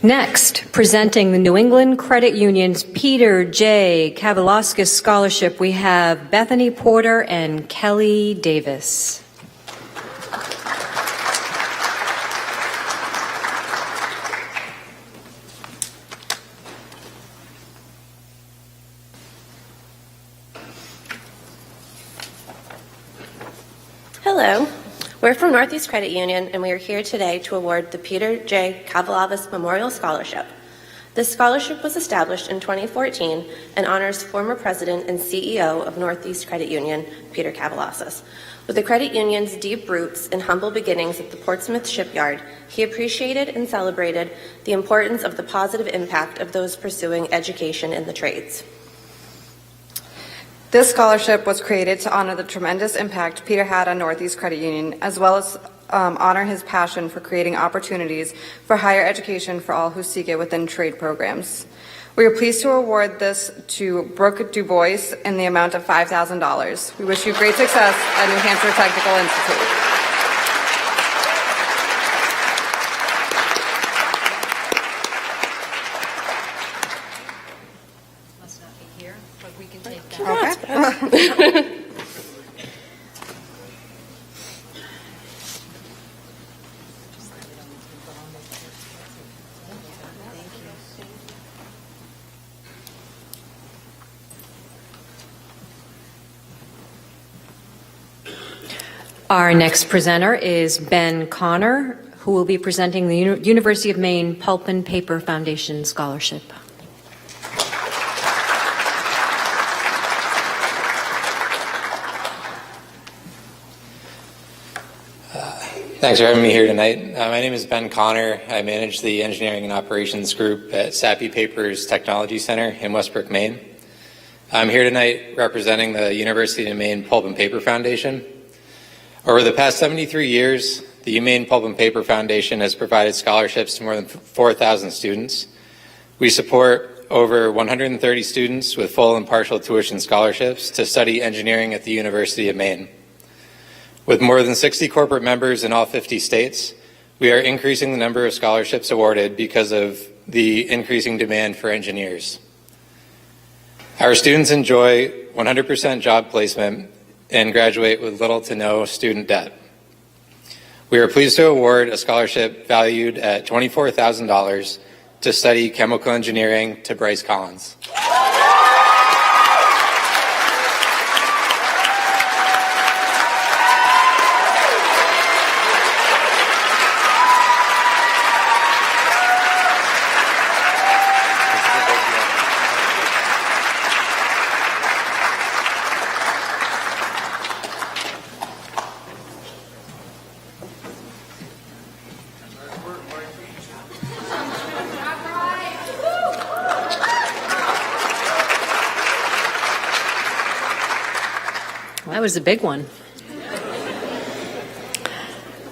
E: Next, presenting the New England Credit Union's Peter J. Kavalauskas Scholarship, we have Bethany Porter and Kelly Davis.
Q: Hello, we're from Northeast Credit Union and we are here today to award the Peter J. Kavalauskas Memorial Scholarship. This scholarship was established in 2014 and honors former president and CEO of Northeast Credit Union, Peter Kavalauskas. With the credit union's deep roots and humble beginnings at the Portsmouth shipyard, he appreciated and celebrated the importance of the positive impact of those pursuing education in the trades.
R: This scholarship was created to honor the tremendous impact Peter had on Northeast Credit Union, as well as honor his passion for creating opportunities for higher education for all who seek it within trade programs. We are pleased to award this to Brooke DuBois in the amount of $5,000. We wish you great success at New Hampshire Technical Institute.
Q: Okay.
E: Our next presenter is Ben Connor, who will be presenting the University of Maine Pulp and Paper Foundation Scholarship.
S: Thanks for having me here tonight. My name is Ben Connor. I manage the Engineering and Operations Group at Sappi Paper's Technology Center in Westbrook, Maine. I'm here tonight representing the University of Maine Pulp and Paper Foundation. Over the past 73 years, the UMaine Pulp and Paper Foundation has provided scholarships to more than 4,000 students. We support over 130 students with full and partial tuition scholarships to study engineering at the University of Maine. With more than 60 corporate members in all 50 states, we are increasing the number of scholarships awarded because of the increasing demand for engineers. Our students enjoy 100% job placement and graduate with little to no student debt. We are pleased to award a scholarship valued at $24,000 to study chemical engineering to Bryce Collins.
E: That was a big one.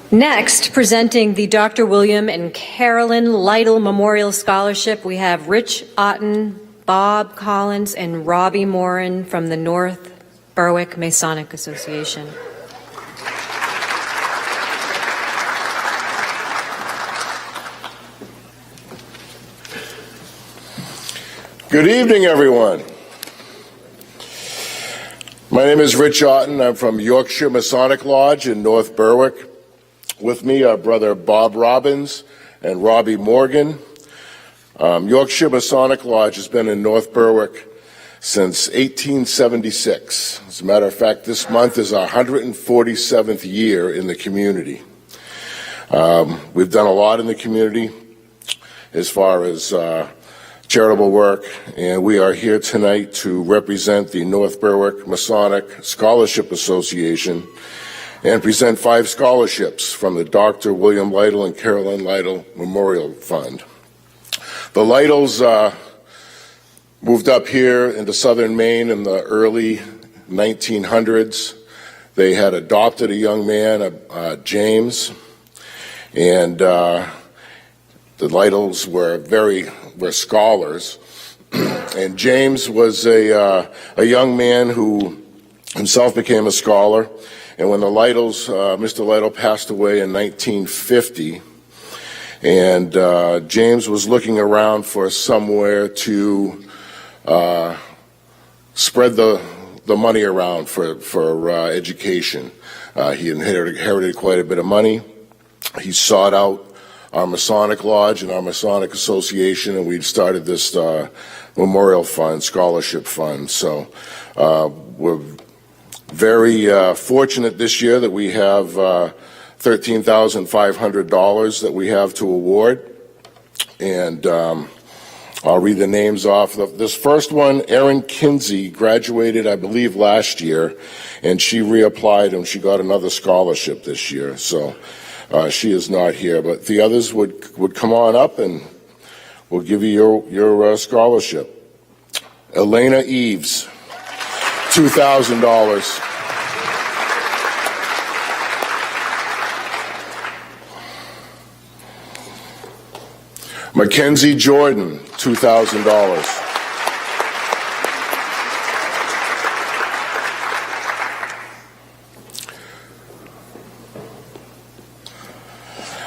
E: Next, presenting the Dr. William and Carolyn Lytle Memorial Scholarship, we have Rich Otten, Bob Collins, and Robbie Morin from the North Berwick Masonic Association.
T: Good evening, everyone. My name is Rich Otten. I'm from Yorkshire Masonic Lodge in North Berwick. With me are Brother Bob Robbins and Robbie Morgan. Yorkshire Masonic Lodge has been in North Berwick since 1876. As a matter of fact, this month is our 147th year in the community. We've done a lot in the community as far as charitable work, and we are here tonight to represent the North Berwick Masonic Scholarship Association and present 5 scholarships from the Dr. William Lytle and Carolyn Lytle Memorial Fund. The Lytles moved up here into southern Maine in the early 1900s. They had adopted a young man, James, and the Lytles were scholars. And James was a young man who himself became a scholar. And when the Lytles, Mr. Lytle passed away in 1950, and James was looking around for somewhere to spread the money around for education. He inherited quite a bit of money. He sought out our Masonic Lodge and our Masonic Association, and we started this memorial fund, scholarship fund. So we're very fortunate this year that we have $13,500 that we have to award. And I'll read the names off. This first one, Erin Kinsey, graduated, I believe, last year, and she reapplied and she got another scholarship this year. So she is not here, but the others would come on up and we'll give you your scholarship. Elena Eves, $2,000. Mackenzie Jordan, $2,000.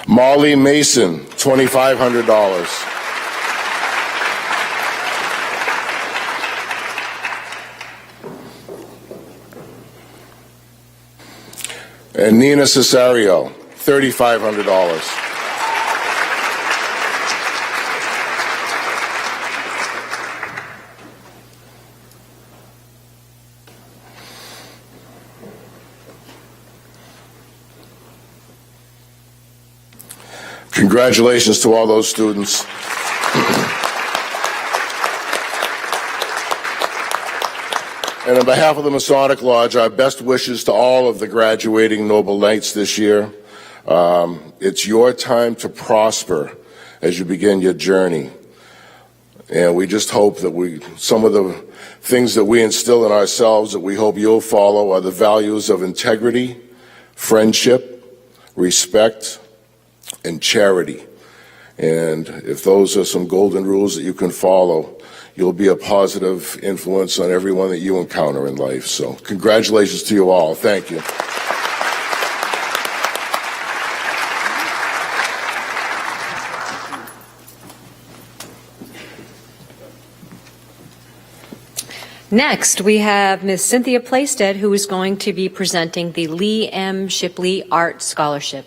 T: Molly Mason, $2,500. And Nina Cesario, $3,500. Congratulations to all those students. And on behalf of the Masonic Lodge, our best wishes to all of the graduating Noble Knights this year. It's your time to prosper as you begin your journey. And we just hope that some of the things that we instill in ourselves that we hope you'll follow are the values of integrity, friendship, respect, and charity. And if those are some golden rules that you can follow, you'll be a positive influence on everyone that you encounter in life. So congratulations to you all. Thank you.
E: Next, we have Ms. Cynthia Playstead, who is going to be presenting the Lee M. Shipley Art Scholarship.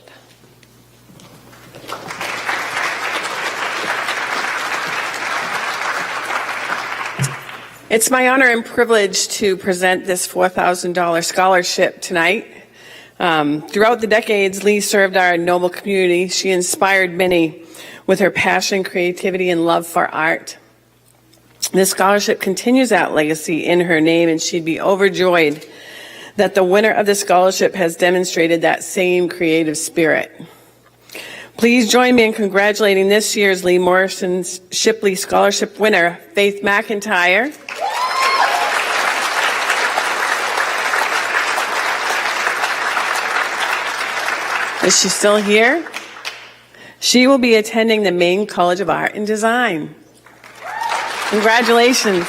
U: It's my honor and privilege to present this $4,000 scholarship tonight. Throughout the decades, Lee served our noble community. She inspired many with her passion, creativity, and love for art. This scholarship continues that legacy in her name, and she'd be overjoyed that the winner of the scholarship has demonstrated that same creative spirit. Please join me in congratulating this year's Lee Morrison Shipley Scholarship winner, Faith McIntyre. Is she still here? She will be attending the Maine College of Art and Design. Congratulations.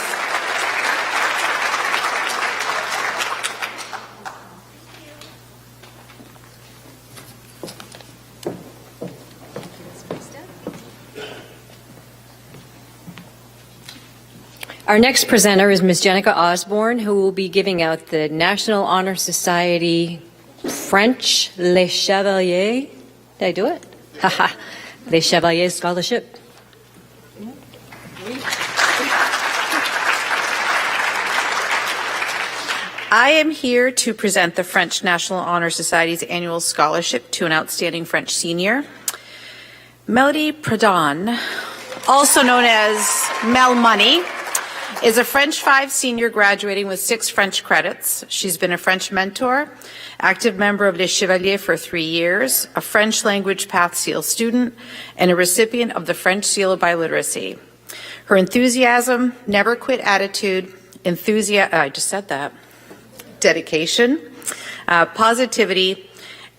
E: Our next presenter is Ms. Jenica Osborne, who will be giving out the National Honor Society French Les Chevaliers. Did I do it? Haha. Les Chevaliers Scholarship.
A: I am here to present the French National Honor Society's annual scholarship to an outstanding French senior. Melody Pradon, also known as Mel Money, is a French 5 senior graduating with 6 French credits. She's been a French mentor, active member of Les Chevaliers for 3 years, a French language Path Seal student, and a recipient of the French Seal of Biliteracy. Her enthusiasm, never quit attitude, dedication, positivity,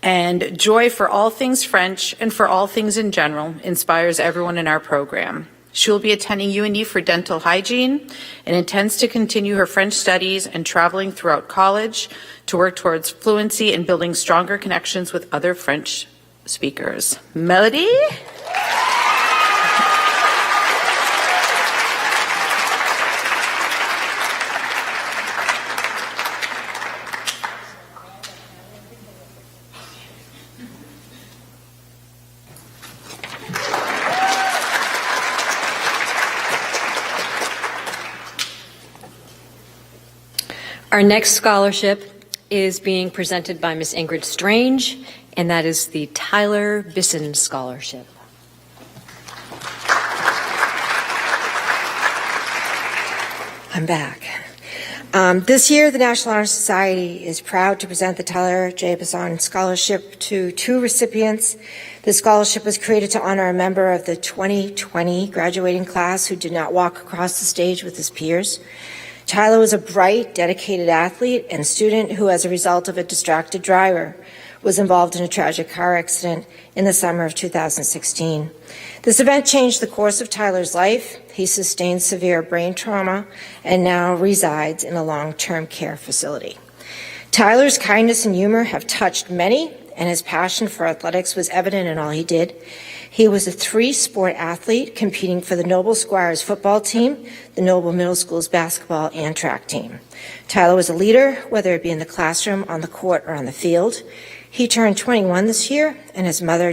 A: and joy for all things French and for all things in general inspires everyone in our program. She will be attending UND for dental hygiene and intends to continue her French studies and traveling throughout college to work towards fluency and building stronger connections with other French speakers. Melody?
E: Our next scholarship is being presented by Ms. Ingrid Strange, and that is the Tyler Bisson Scholarship.
L: I'm back. This year, the National Honor Society is proud to present the Tyler J. Bisson Scholarship to 2 recipients. The scholarship was created to honor a member of the 2020 graduating class who did not walk across the stage with his peers. Tyler was a bright, dedicated athlete and student who, as a result of a distracted driver, was involved in a tragic car accident in the summer of 2016. This event changed the course of Tyler's life. He sustained severe brain trauma and now resides in a long-term care facility. Tyler's kindness and humor have touched many, and his passion for athletics was evident in all he did. He was a 3-sport athlete competing for the Noble Squires football team, the Noble Middle School's basketball and track team. Tyler was a leader, whether it be in the classroom, on the court, or on the field. He turned 21 this year, and his mother,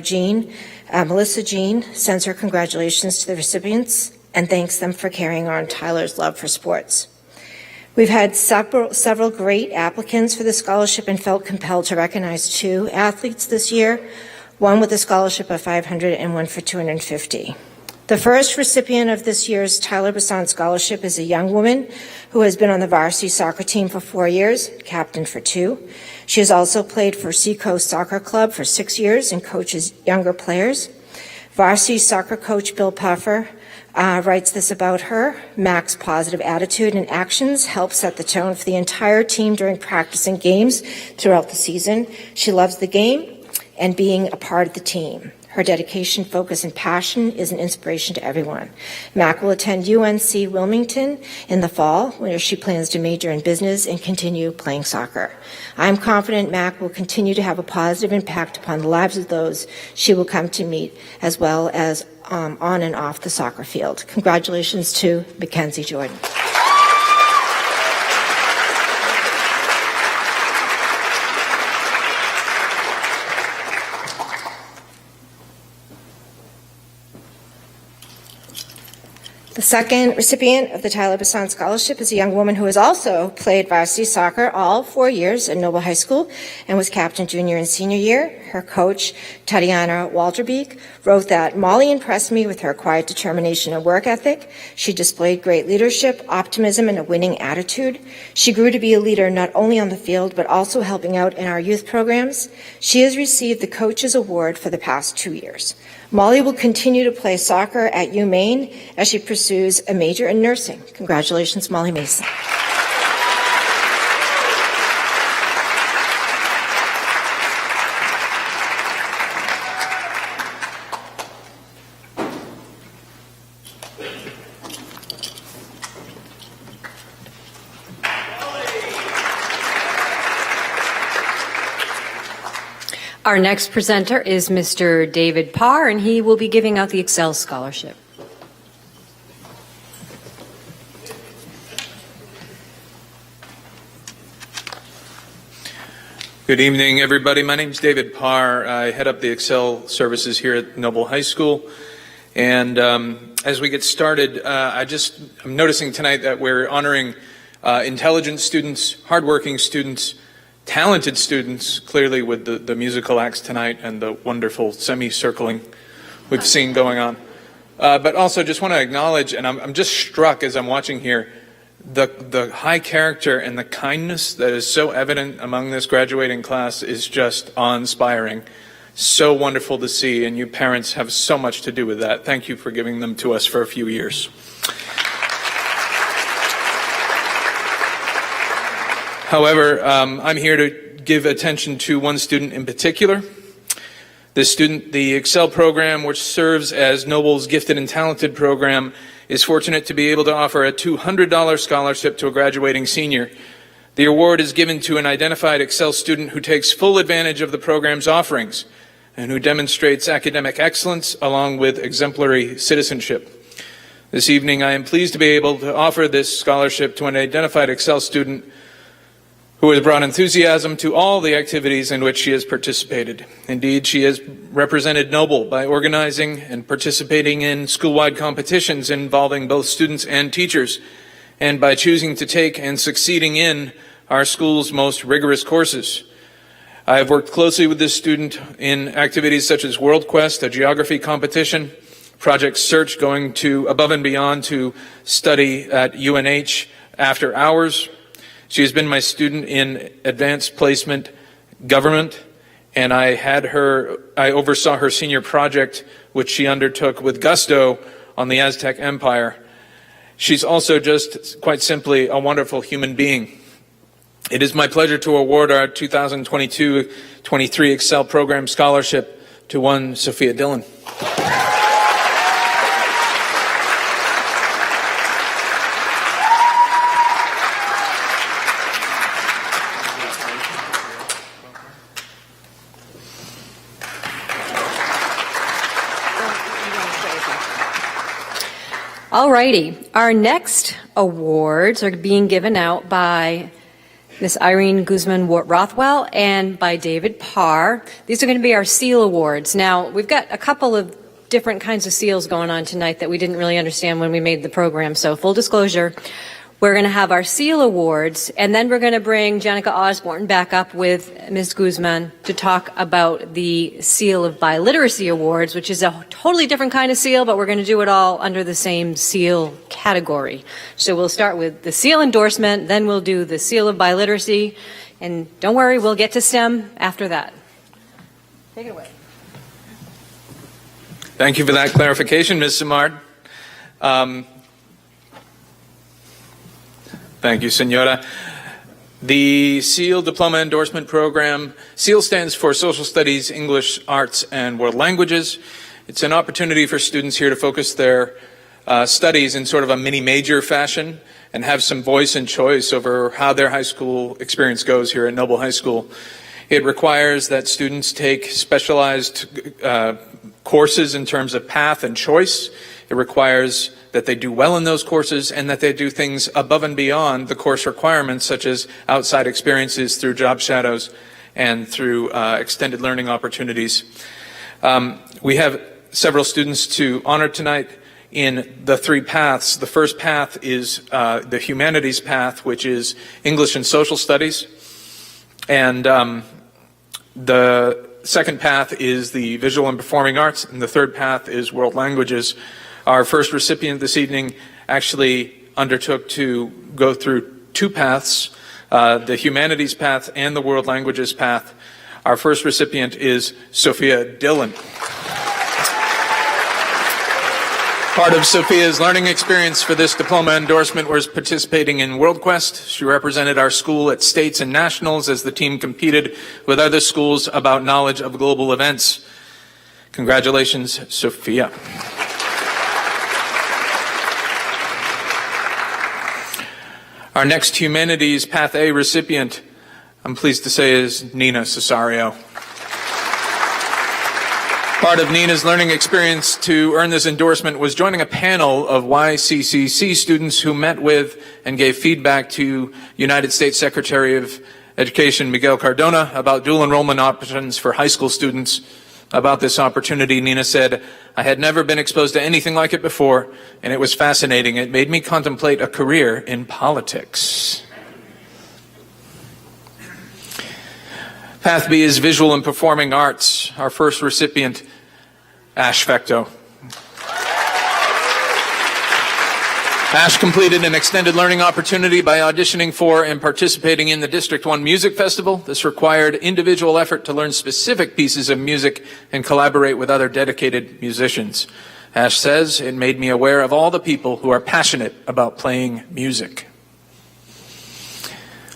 L: Melissa Jean, sends her congratulations to the recipients and thanks them for carrying on Tyler's love for sports. We've had several great applicants for the scholarship and felt compelled to recognize 2 athletes this year, one with a scholarship of $500 and one for $250. The first recipient of this year's Tyler Bisson Scholarship is a young woman who has been on the varsity soccer team for 4 years, captain for 2. She has also played for Seacoast Soccer Club for 6 years and coaches younger players. Varsity soccer coach Bill Puffer writes this about her: Mac's positive attitude and actions help set the tone for the entire team during practice and games throughout the season. She loves the game and being a part of the team. Her dedication, focus, and passion is an inspiration to everyone. Mac will attend UNC Wilmington in the fall, where she plans to major in business and continue playing soccer. I'm confident Mac will continue to have a positive impact upon the lives of those she will come to meet, as well as on and off the soccer field. Congratulations to Mackenzie Jordan. The second recipient of the Tyler Bisson Scholarship is a young woman who has also played varsity soccer all 4 years at Noble High School and was captain junior and senior year. Her coach, Tatiana Walterbeek, wrote that Molly impressed me with her quiet determination and work ethic. She displayed great leadership, optimism, and a winning attitude. She grew to be a leader not only on the field, but also helping out in our youth programs. She has received the Coaches Award for the past 2 years. Molly will continue to play soccer at UMaine as she pursues a major in nursing. Congratulations, Molly Mason.
E: Our next presenter is Mr. David Parr, and he will be giving out the Excel Scholarship.
V: Good evening, everybody. My name is David Parr. I head up the Excel services here at Noble High School. And as we get started, I'm noticing tonight that we're honoring intelligent students, hardworking students, talented students, clearly with the musical acts tonight and the wonderful semicircling we've seen going on. But also just want to acknowledge, and I'm just struck as I'm watching here, the high character and the kindness that is so evident among this graduating class is just awe-inspiring. So wonderful to see, and you parents have so much to do with that. Thank you for giving them to us for a few years. However, I'm here to give attention to one student in particular. This student, the Excel program, which serves as Noble's Gifted and Talented program, is fortunate to be able to offer a $200 scholarship to a graduating senior. The award is given to an identified Excel student who takes full advantage of the program's offerings and who demonstrates academic excellence along with exemplary citizenship. This evening, I am pleased to be able to offer this scholarship to an identified Excel student who has brought enthusiasm to all the activities in which she has participated. Indeed, she has represented Noble by organizing and participating in school-wide competitions involving both students and teachers, and by choosing to take and succeeding in our school's most rigorous courses. I have worked closely with this student in activities such as World Quest, a geography competition, Project Search, going to above and beyond to study at UNH after hours. She has been my student in advanced placement government, and I oversaw her senior project, which she undertook with gusto on the Aztec Empire. She's also just quite simply a wonderful human being. It is my pleasure to award our 2022-23 Excel Program Scholarship to one Sophia Dillon.
E: Alrighty, our next awards are being given out by Miss Irene Guzman Rothwell and by David Parr. These are going to be our SEAL awards. Now, we've got a couple of different kinds of SEALs going on tonight that we didn't really understand when we made the program. So full disclosure, we're going to have our SEAL awards, and then we're going to bring Janica Osborne back up with Ms. Guzman to talk about the Seal of Biliteracy Awards, which is a totally different kind of seal, but we're going to do it all under the same seal category. So we'll start with the seal endorsement, then we'll do the Seal of Biliteracy, and don't worry, we'll get to STEM after that. Take it away.
V: Thank you for that clarification, Ms. Simard. Thank you, Senora. The SEAL Diploma Endorsement Program, SEAL stands for Social Studies, English, Arts, and World Languages. It's an opportunity for students here to focus their studies in sort of a mini-major fashion and have some voice and choice over how their high school experience goes here at Noble High School. It requires that students take specialized courses in terms of path and choice. It requires that they do well in those courses and that they do things above and beyond the course requirements, such as outside experiences through job shadows and through extended learning opportunities. We have several students to honor tonight in the three paths. The first path is the humanities path, which is English and social studies. And the second path is the visual and performing arts, and the third path is world languages. Our first recipient this evening actually undertook to go through two paths, the humanities path and the world languages path. Our first recipient is Sophia Dillon. Part of Sophia's learning experience for this diploma endorsement was participating in World Quest. She represented our school at states and nationals as the team competed with other schools about knowledge of global events. Congratulations, Sophia. Our next Humanities Path A recipient, I'm pleased to say, is Nina Cesario. Part of Nina's learning experience to earn this endorsement was joining a panel of YCCC students who met with and gave feedback to United States Secretary of Education Miguel Cardona about dual enrollment options for high school students. About this opportunity, Nina said, "I had never been exposed to anything like it before, and it was fascinating. It made me contemplate a career in politics." Path B is Visual and Performing Arts. Our first recipient, Ash Fecto. Ash completed an extended learning opportunity by auditioning for and participating in the District 1 Music Festival. This required individual effort to learn specific pieces of music and collaborate with other dedicated musicians. Ash says, "It made me aware of all the people who are passionate about playing music."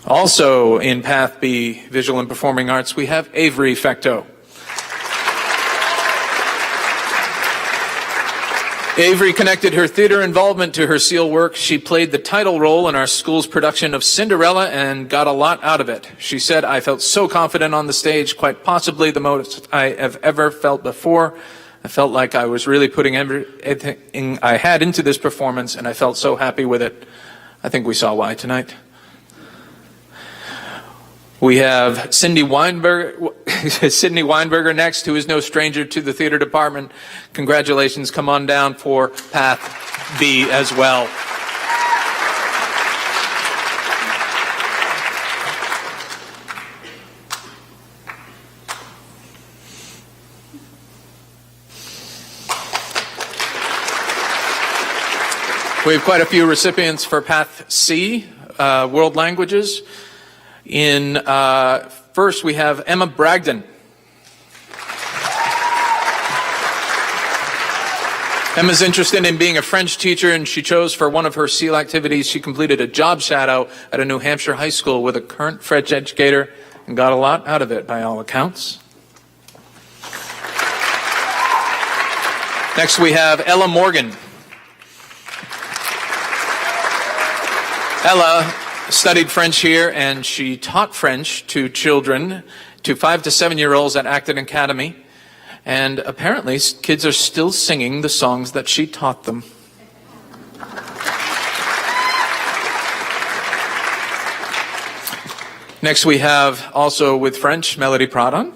V: Also in Path B, Visual and Performing Arts, we have Avery Fecto. Avery connected her theater involvement to her SEAL work. She played the title role in our school's production of Cinderella and got a lot out of it. She said, "I felt so confident on the stage, quite possibly the most I have ever felt before. I felt like I was really putting everything I had into this performance, and I felt so happy with it." I think we saw why tonight. We have Sydney Weinberger next, who is no stranger to the theater department. Congratulations. Come on down for Path B as well. We have quite a few recipients for Path C, World Languages. First, we have Emma Bragdon. Emma's interested in being a French teacher, and she chose for one of her SEAL activities, she completed a job shadow at a New Hampshire high school with a current French educator and got a lot out of it by all accounts. Next, we have Ella Morgan. Ella studied French here, and she taught French to children, to 5 to 7-year-olds at Acton Academy. And apparently, kids are still singing the songs that she taught them. Next, we have also with French, Melody Pradon,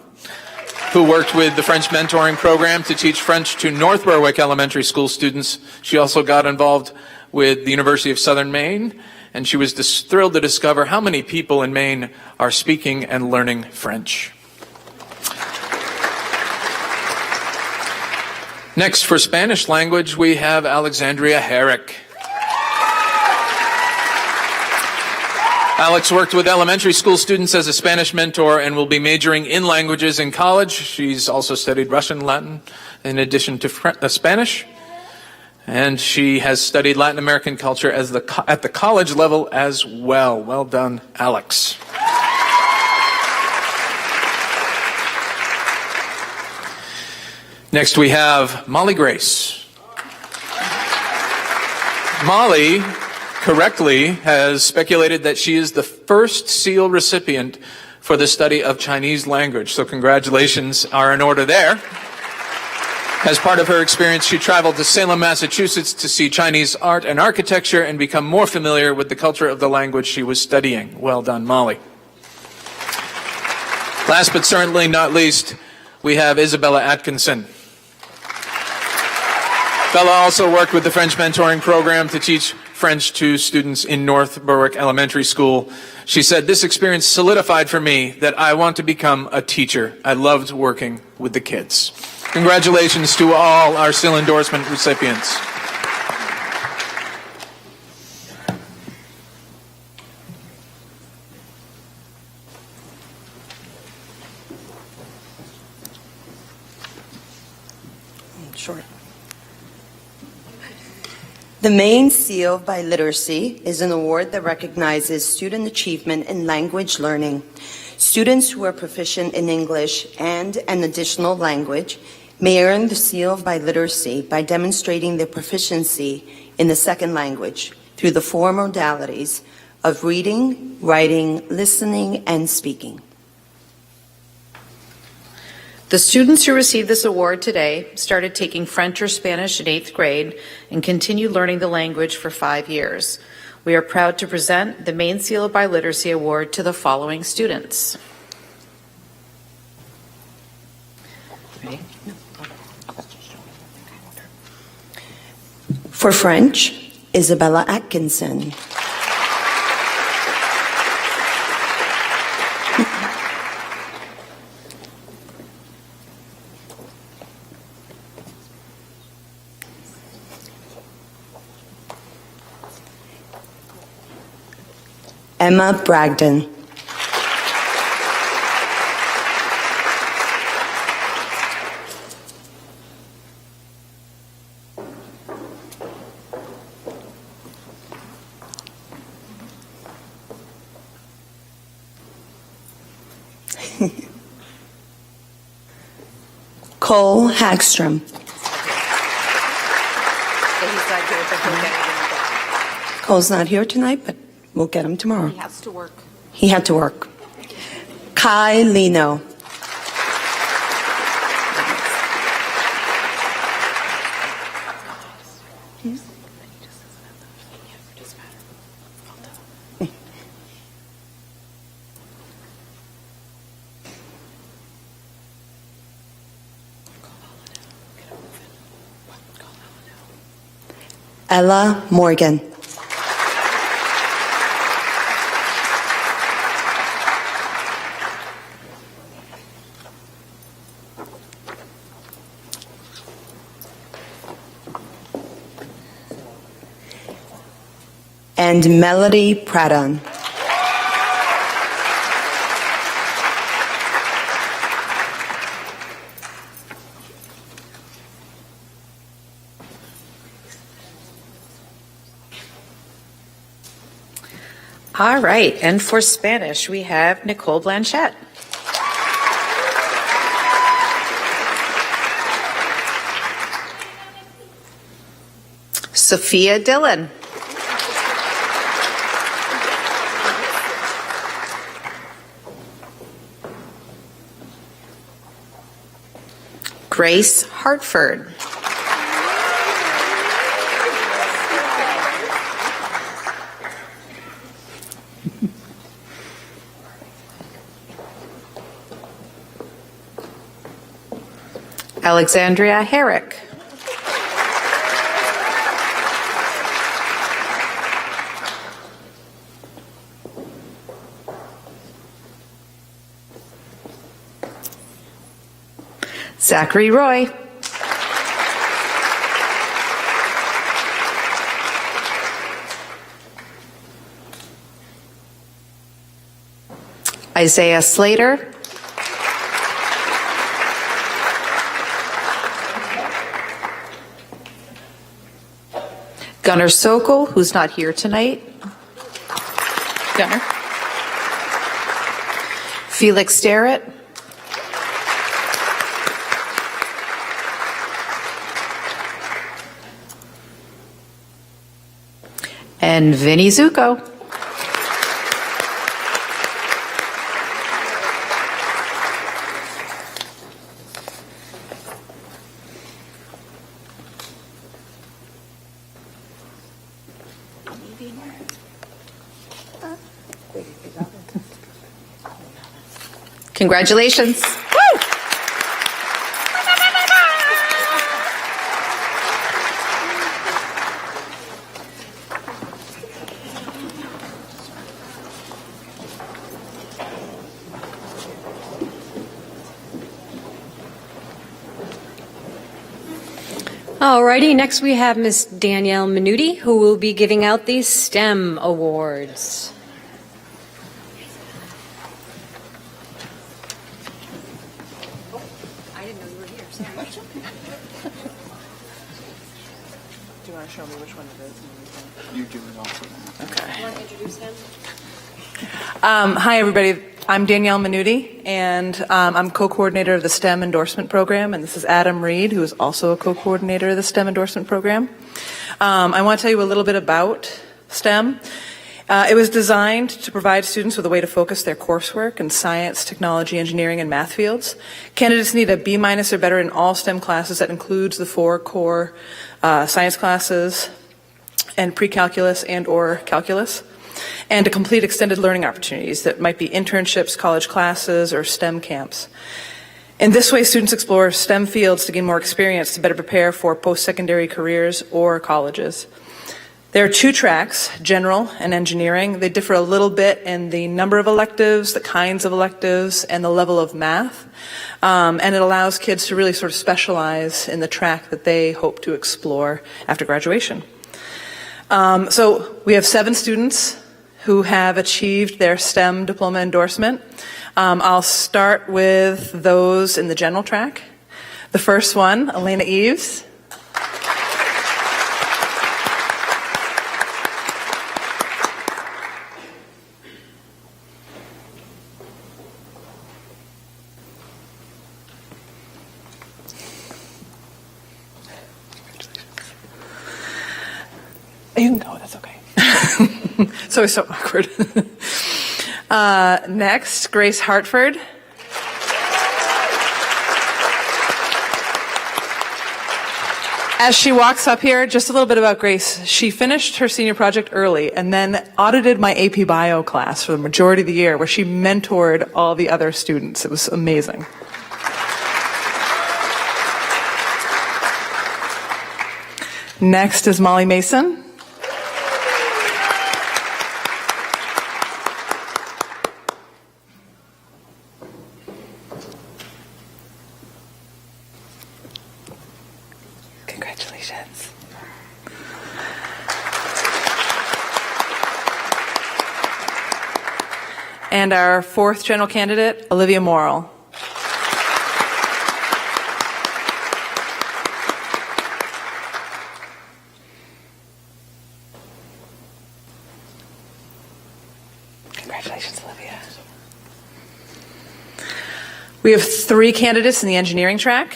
V: who worked with the French mentoring program to teach French to North Berwick Elementary School students. She also got involved with the University of Southern Maine, and she was thrilled to discover how many people in Maine are speaking and learning French. Next, for Spanish language, we have Alexandria Herrick. Alex worked with elementary school students as a Spanish mentor and will be majoring in languages in college. She's also studied Russian and Latin in addition to Spanish. And she has studied Latin American culture at the college level as well. Well done, Alex. Next we have Molly Grace. Molly correctly has speculated that she is the first SEAL recipient for the study of Chinese language. So congratulations are in order there. As part of her experience, she traveled to Salem, Massachusetts to see Chinese art and architecture and become more familiar with the culture of the language she was studying. Well done, Molly. Last but certainly not least, we have Isabella Atkinson. Bella also worked with the French mentoring program to teach French to students in North Berwick Elementary School. She said, "This experience solidified for me that I want to become a teacher. I loved working with the kids." Congratulations to all our SEAL endorsement recipients.
C: Sure. The Maine Seal by Literacy is an award that recognizes student achievement in language learning. Students who are proficient in English and an additional language may earn the Seal by Literacy by demonstrating their proficiency in the second language through the 4 modalities of reading, writing, listening, and speaking.
A: The students who received this award today started taking French or Spanish in 8th grade and continued learning the language for 5 years. We are proud to present the Maine Seal by Literacy Award to the following students.
C: For French, Isabella Atkinson. Emma Bragdon. Cole Hagstrom. Cole's not here tonight, but we'll get him tomorrow.
A: He has to work.
C: He had to work. Kai Lino. Ella Morgan. And Melody Pradhan.
A: All right, and for Spanish, we have Nicole Blanchette. Sophia Dillon. Grace Hartford. Alexandria Herrick. Zachary Roy. Isaiah Slater. Gunnar Sokol, who's not here tonight. Gunnar. Felix Starrett. And Vinny Zuko. Congratulations. Woo!
E: Alrighty, next we have Miss Danielle Minuti, who will be giving out the STEM Awards.
U: I didn't know you were here, sorry. Do you want to show me which one it is?
D: You do it also.
U: Okay.
E: You want to introduce him?
U: Hi, everybody. I'm Danielle Minuti, and I'm co-coordinator of the STEM endorsement program, and this is Adam Reed, who is also a co-coordinator of the STEM endorsement program. I want to tell you a little bit about STEM. It was designed to provide students with a way to focus their coursework in science, technology, engineering, and math fields. Candidates need a B- or better in all STEM classes. That includes the 4 core science classes and pre-calculus and or calculus, and to complete extended learning opportunities that might be internships, college classes, or STEM camps.
D: In this way, students explore STEM fields to gain more experience to better prepare for post-secondary careers or colleges. There are 2 tracks, general and engineering. They differ a little bit in the number of electives, the kinds of electives, and the level of math. And it allows kids to really sort of specialize in the track that they hope to explore after graduation. So we have 7 students who have achieved their STEM diploma endorsement. I'll start with those in the general track. The first one, Elena Eves. You can go, that's okay. It's always so awkward. Next, Grace Hartford. As she walks up here, just a little bit about Grace. She finished her senior project early and then audited my AP Bio class for the majority of the year, where she mentored all the other students. It was amazing. Next is Molly Mason. Congratulations. And our 4th general candidate, Olivia Morrill. Congratulations, Olivia. We have 3 candidates in the engineering track.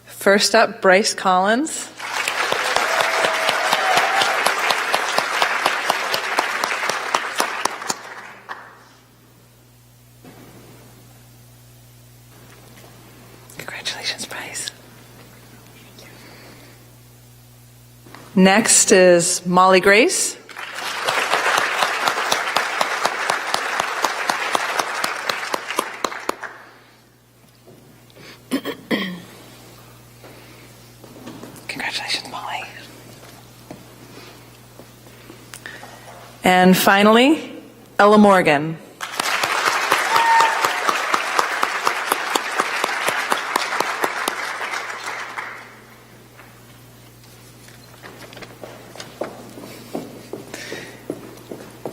D: First up, Bryce Collins. Congratulations, Bryce. Next is Molly Grace. Congratulations, Molly. And finally, Ella Morgan.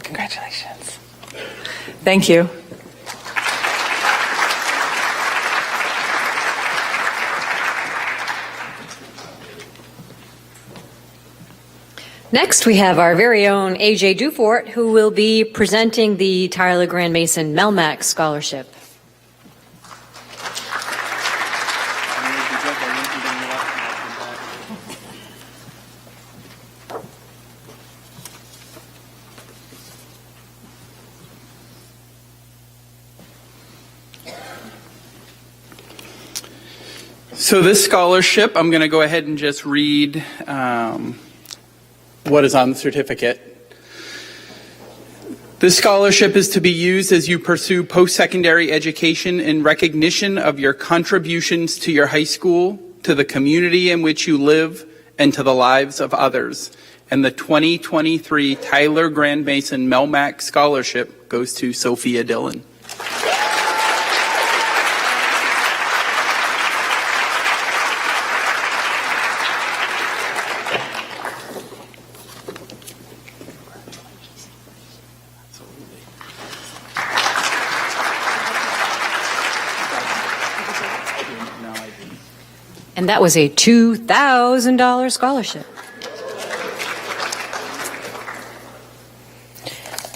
D: Congratulations. Thank you.
E: Next, we have our very own AJ Dufort, who will be presenting the Tyler Grand Mason Melmac Scholarship.
G: So this scholarship, I'm going to go ahead and just read what is on the certificate. This scholarship is to be used as you pursue post-secondary education in recognition of your contributions to your high school, to the community in which you live, and to the lives of others. And the 2023 Tyler Grand Mason Melmac Scholarship goes to Sophia Dillon.
E: And that was a $2,000 scholarship.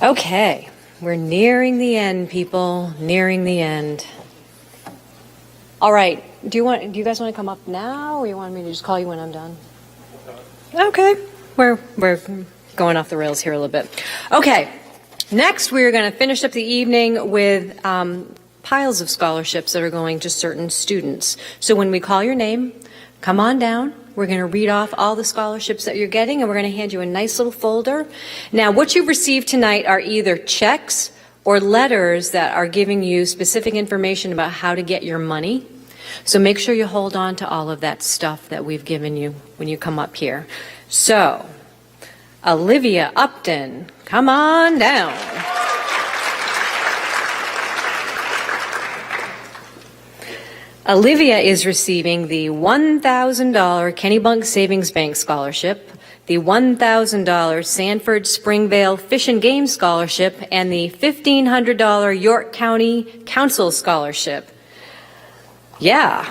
E: Okay, we're nearing the end, people, nearing the end. All right, do you guys want to come up now, or you want me to just call you when I'm done? Okay, we're going off the rails here a little bit. Okay, next we're going to finish up the evening with piles of scholarships that are going to certain students. So when we call your name, come on down. We're going to read off all the scholarships that you're getting, and we're going to hand you a nice little folder. Now, what you've received tonight are either checks or letters that are giving you specific information about how to get your money. So make sure you hold on to all of that stuff that we've given you when you come up here. So, Olivia Upton, come on down. Olivia is receiving the $1,000 Kennebunk Savings Bank Scholarship, the $1,000 Sanford Springvale Fish and Game Scholarship, and the $1,500 York County Council Scholarship. Yeah.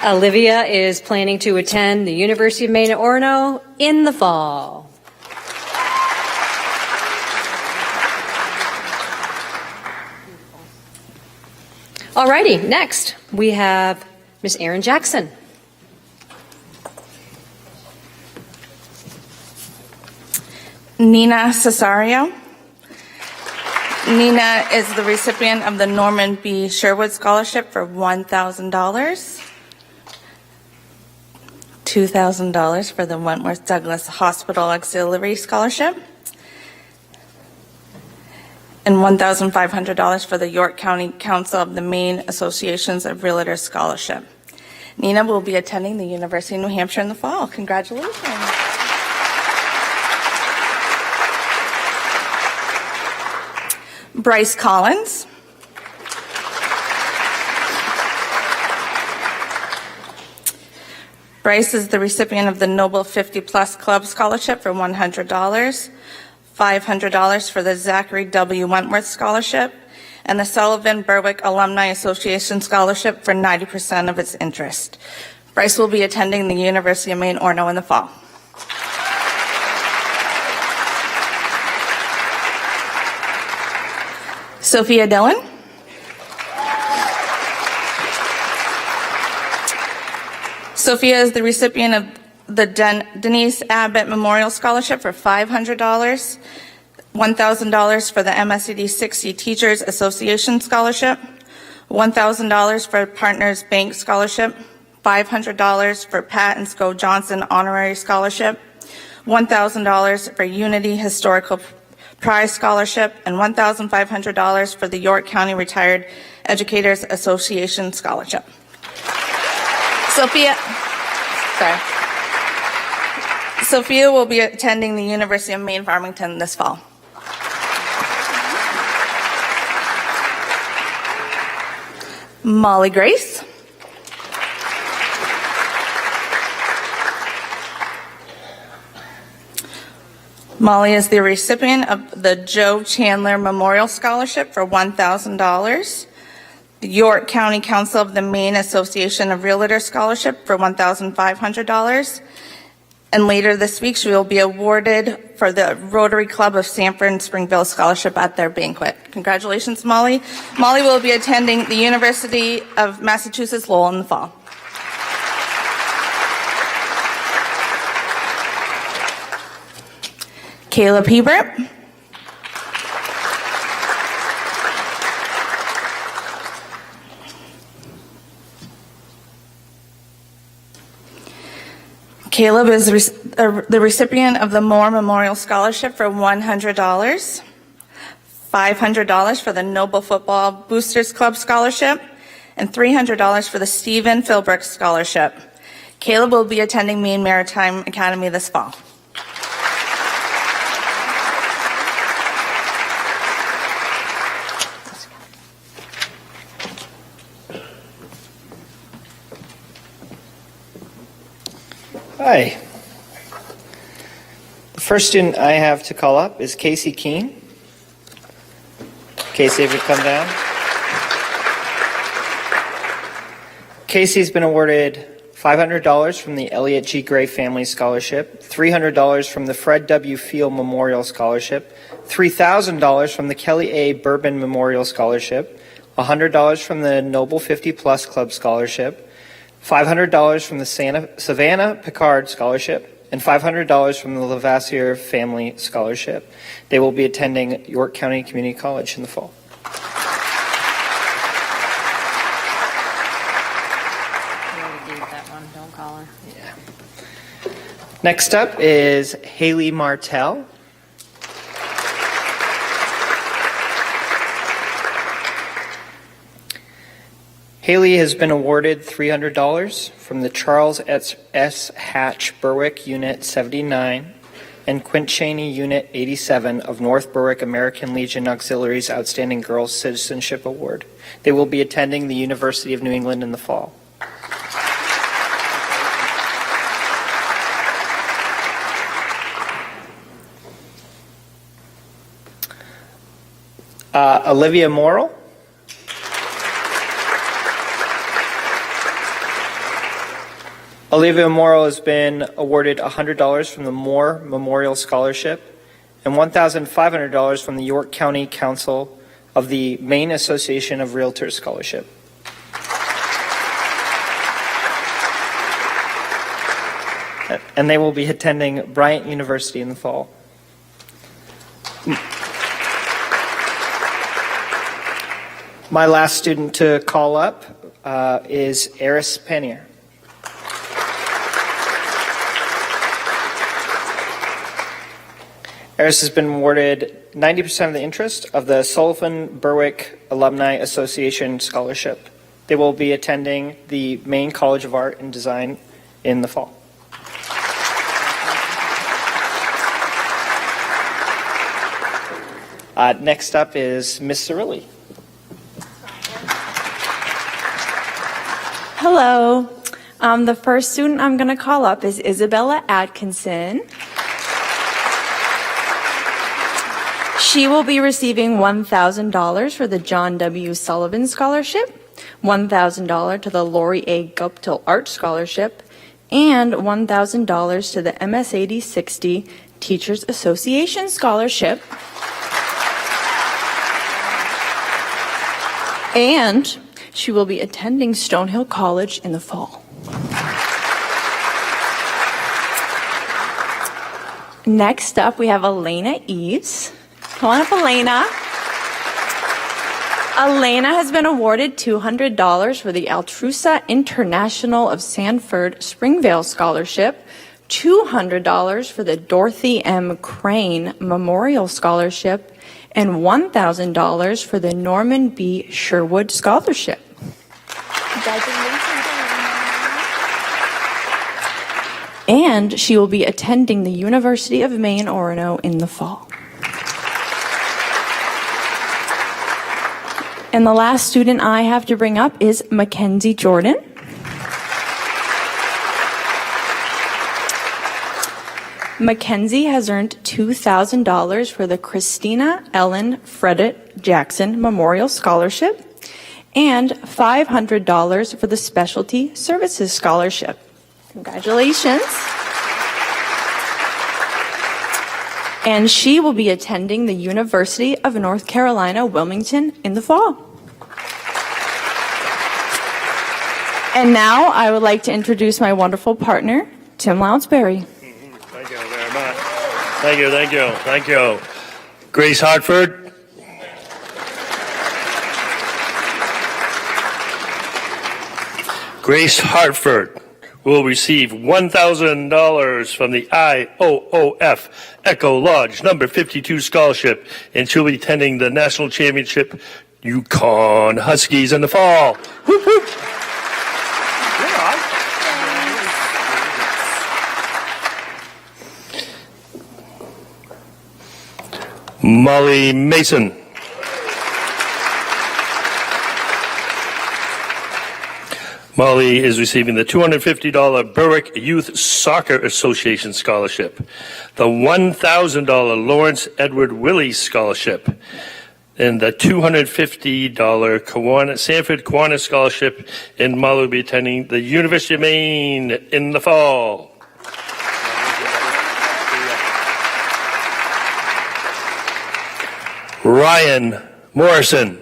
E: Olivia is planning to attend the University of Maine at Orono in the fall. Alrighty, next we have Miss Erin Jackson.
H: Nina Cesario. Nina is the recipient of the Norman B. Sherwood Scholarship for $1,000, $2,000 for the Wentworth Douglas Hospital Auxiliary Scholarship, and $1,500 for the York County Council of the Maine Associations of Realtors Scholarship. Nina will be attending the University of New Hampshire in the fall. Congratulations. Bryce Collins. Bryce is the recipient of the Noble 50 Plus Club Scholarship for $100, $500 for the Zachary W. Wentworth Scholarship, and the Sullivan Berwick Alumni Association Scholarship for 90% of its interest. Bryce will be attending the University of Maine Orono in the fall. Sophia Dillon. Sophia is the recipient of the Denise Abbott Memorial Scholarship for $500, $1,000 for the MSCD 60 Teachers Association Scholarship, $1,000 for Partners Bank Scholarship, $500 for Pat and Sco Johnson Honorary Scholarship, $1,000 for Unity Historical Prize Scholarship, and $1,500 for the York County Retired Educators Association Scholarship. Sophia will be attending the University of Maine Farmington this fall. Molly Grace. Molly is the recipient of the Joe Chandler Memorial Scholarship for $1,000, the York County Council of the Maine Association of Realtors Scholarship for $1,500, and later this week she will be awarded for the Rotary Club of Sanford and Springville Scholarship at their banquet. Congratulations, Molly. Molly will be attending the University of Massachusetts Lowell in the fall. Caleb Hebert. Caleb is the recipient of the Moore Memorial Scholarship for $100, $500 for the Noble Football Boosters Club Scholarship, and $300 for the Stephen Philbrook Scholarship. Caleb will be attending Maine Maritime Academy this fall.
N: Hi. The first student I have to call up is Casey Keene. Casey, if you come down. Casey's been awarded $500 from the Elliott G. Gray Family Scholarship, $300 from the Fred W. Field Memorial Scholarship, $3,000 from the Kelly A. Bourbon Memorial Scholarship, $100 from the Noble 50 Plus Club Scholarship, $500 from the Savannah Picard Scholarship, and $500 from the Levasseur Family Scholarship. They will be attending York County Community College in the fall. Next up is Haley Martell. Haley has been awarded $300 from the Charles S. Hatch Berwick Unit 79 and Quint Cheney Unit 87 of North Berwick American Legion Auxiliary's Outstanding Girls Citizenship Award. They will be attending the University of New England in the fall. Olivia Morrill. Olivia Morrill has been awarded $100 from the Moore Memorial Scholarship and $1,500 from the York County Council of the Maine Association of Realtors Scholarship. And they will be attending Bryant University in the fall. My last student to call up is Eris Panier. Eris has been awarded 90% of the interest of the Sullivan Berwick Alumni Association Scholarship. They will be attending the Maine College of Art and Design in the fall. Next up is Miss Cirilli.
B: Hello. The first student I'm going to call up is Isabella Atkinson. She will be receiving $1,000 for the John W. Sullivan Scholarship, $1,000 to the Lori A. Guptill Art Scholarship, and $1,000 to the MS 8060 Teachers Association Scholarship. And she will be attending Stonehill College in the fall. Next up, we have Elena Eves. Come on up, Elena. Elena has been awarded $200 for the Altrusa International of Sanford Springvale Scholarship, $200 for the Dorothy M. Crane Memorial Scholarship, and $1,000 for the Norman B. Sherwood Scholarship. And she will be attending the University of Maine, Orono in the fall. And the last student I have to bring up is Mackenzie Jordan. Mackenzie has earned $2,000 for the Christina Ellen Fredette Jackson Memorial Scholarship and $500 for the Specialty Services Scholarship. Congratulations. And she will be attending the University of North Carolina, Wilmington in the fall. And now I would like to introduce my wonderful partner, Tim Lounsbury.
I: Thank you very much. Thank you. Grace Hartford. Grace Hartford will receive $1,000 from the IOOF Echo Lodge number 52 scholarship, and she'll be attending the national championship Yukon Huskies in the fall. Whoop, whoop. Molly Mason. Molly is receiving the $250 Berwick Youth Soccer Association Scholarship, the $1,000 Lawrence Edward Willey Scholarship, and the $250 Sanford Kiwanis Scholarship, and Molly will be attending the University of Maine in the fall. Ryan Morrison.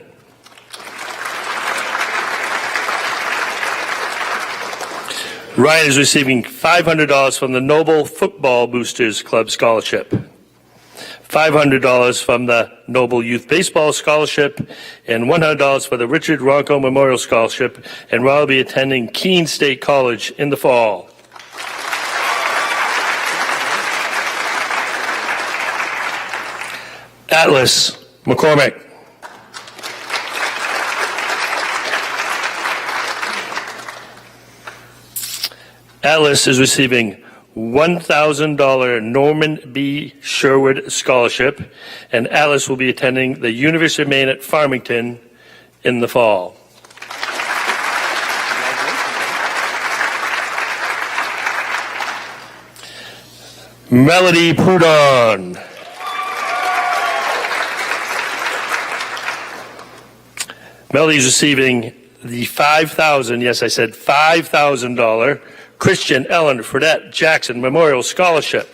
I: Ryan is receiving $500 from the Noble Football Boosters Club Scholarship, $500 from the Noble Youth Baseball Scholarship, and $100 for the Richard Ronco Memorial Scholarship, and Ryan will be attending Keene State College in the fall. Atlas McCormick. Atlas is receiving $1,000 Norman B. Sherwood Scholarship, and Atlas will be attending the University of Maine at Farmington in the fall. Melody Prudon. Melody is receiving the $5,000 Christian Ellen Fredette Jackson Memorial Scholarship,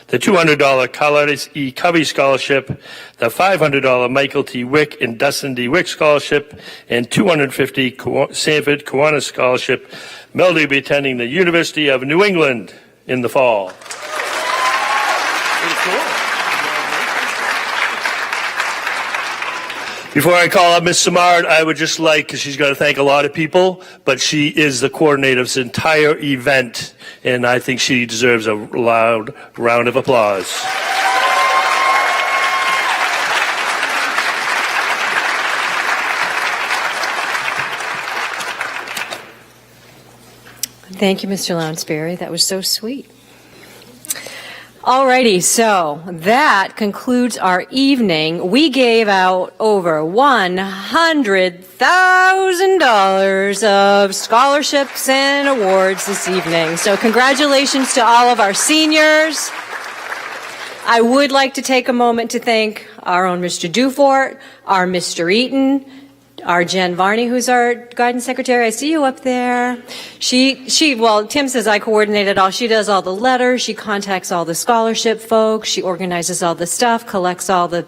I: the $200 Carlotis E. Covey Scholarship, the $500 Michael T. Wick and Dustin D. Wick Scholarship, and $250 Sanford Kiwanis Scholarship. Melody will be attending the University of New England in the fall. Before I call up Ms. Samard, I would just like, because she's going to thank a lot of people, but she is the coordinator of this entire event, and I think she deserves a loud round of applause.
E: Thank you, Mr. Lounsbury. That was so sweet. Alrighty, so that concludes our evening. We gave out over $100,000 of scholarships and awards this evening. So congratulations to all of our seniors. I would like to take a moment to thank our own Mr. Dufort, our Mr. Eaton, our Jen Varney, who's our guidance secretary. I see you up there. Well, Tim says I coordinated all. She does all the letters. She contacts all the scholarship folks. She organizes all the stuff, collects all the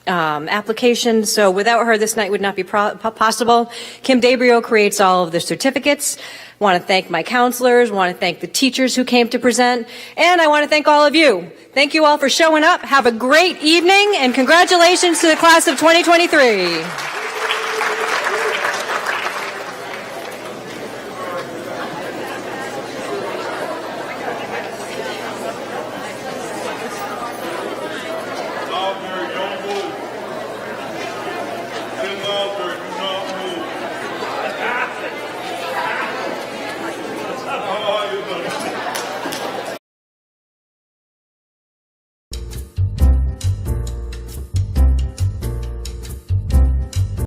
E: applications. So without her, this night would not be possible. Kim Dabrio creates all of the certificates. Want to thank my counselors. Want to thank the teachers who came to present. And I want to thank all of you. Thank you all for showing up. Have a great evening, and congratulations to the class of 2023.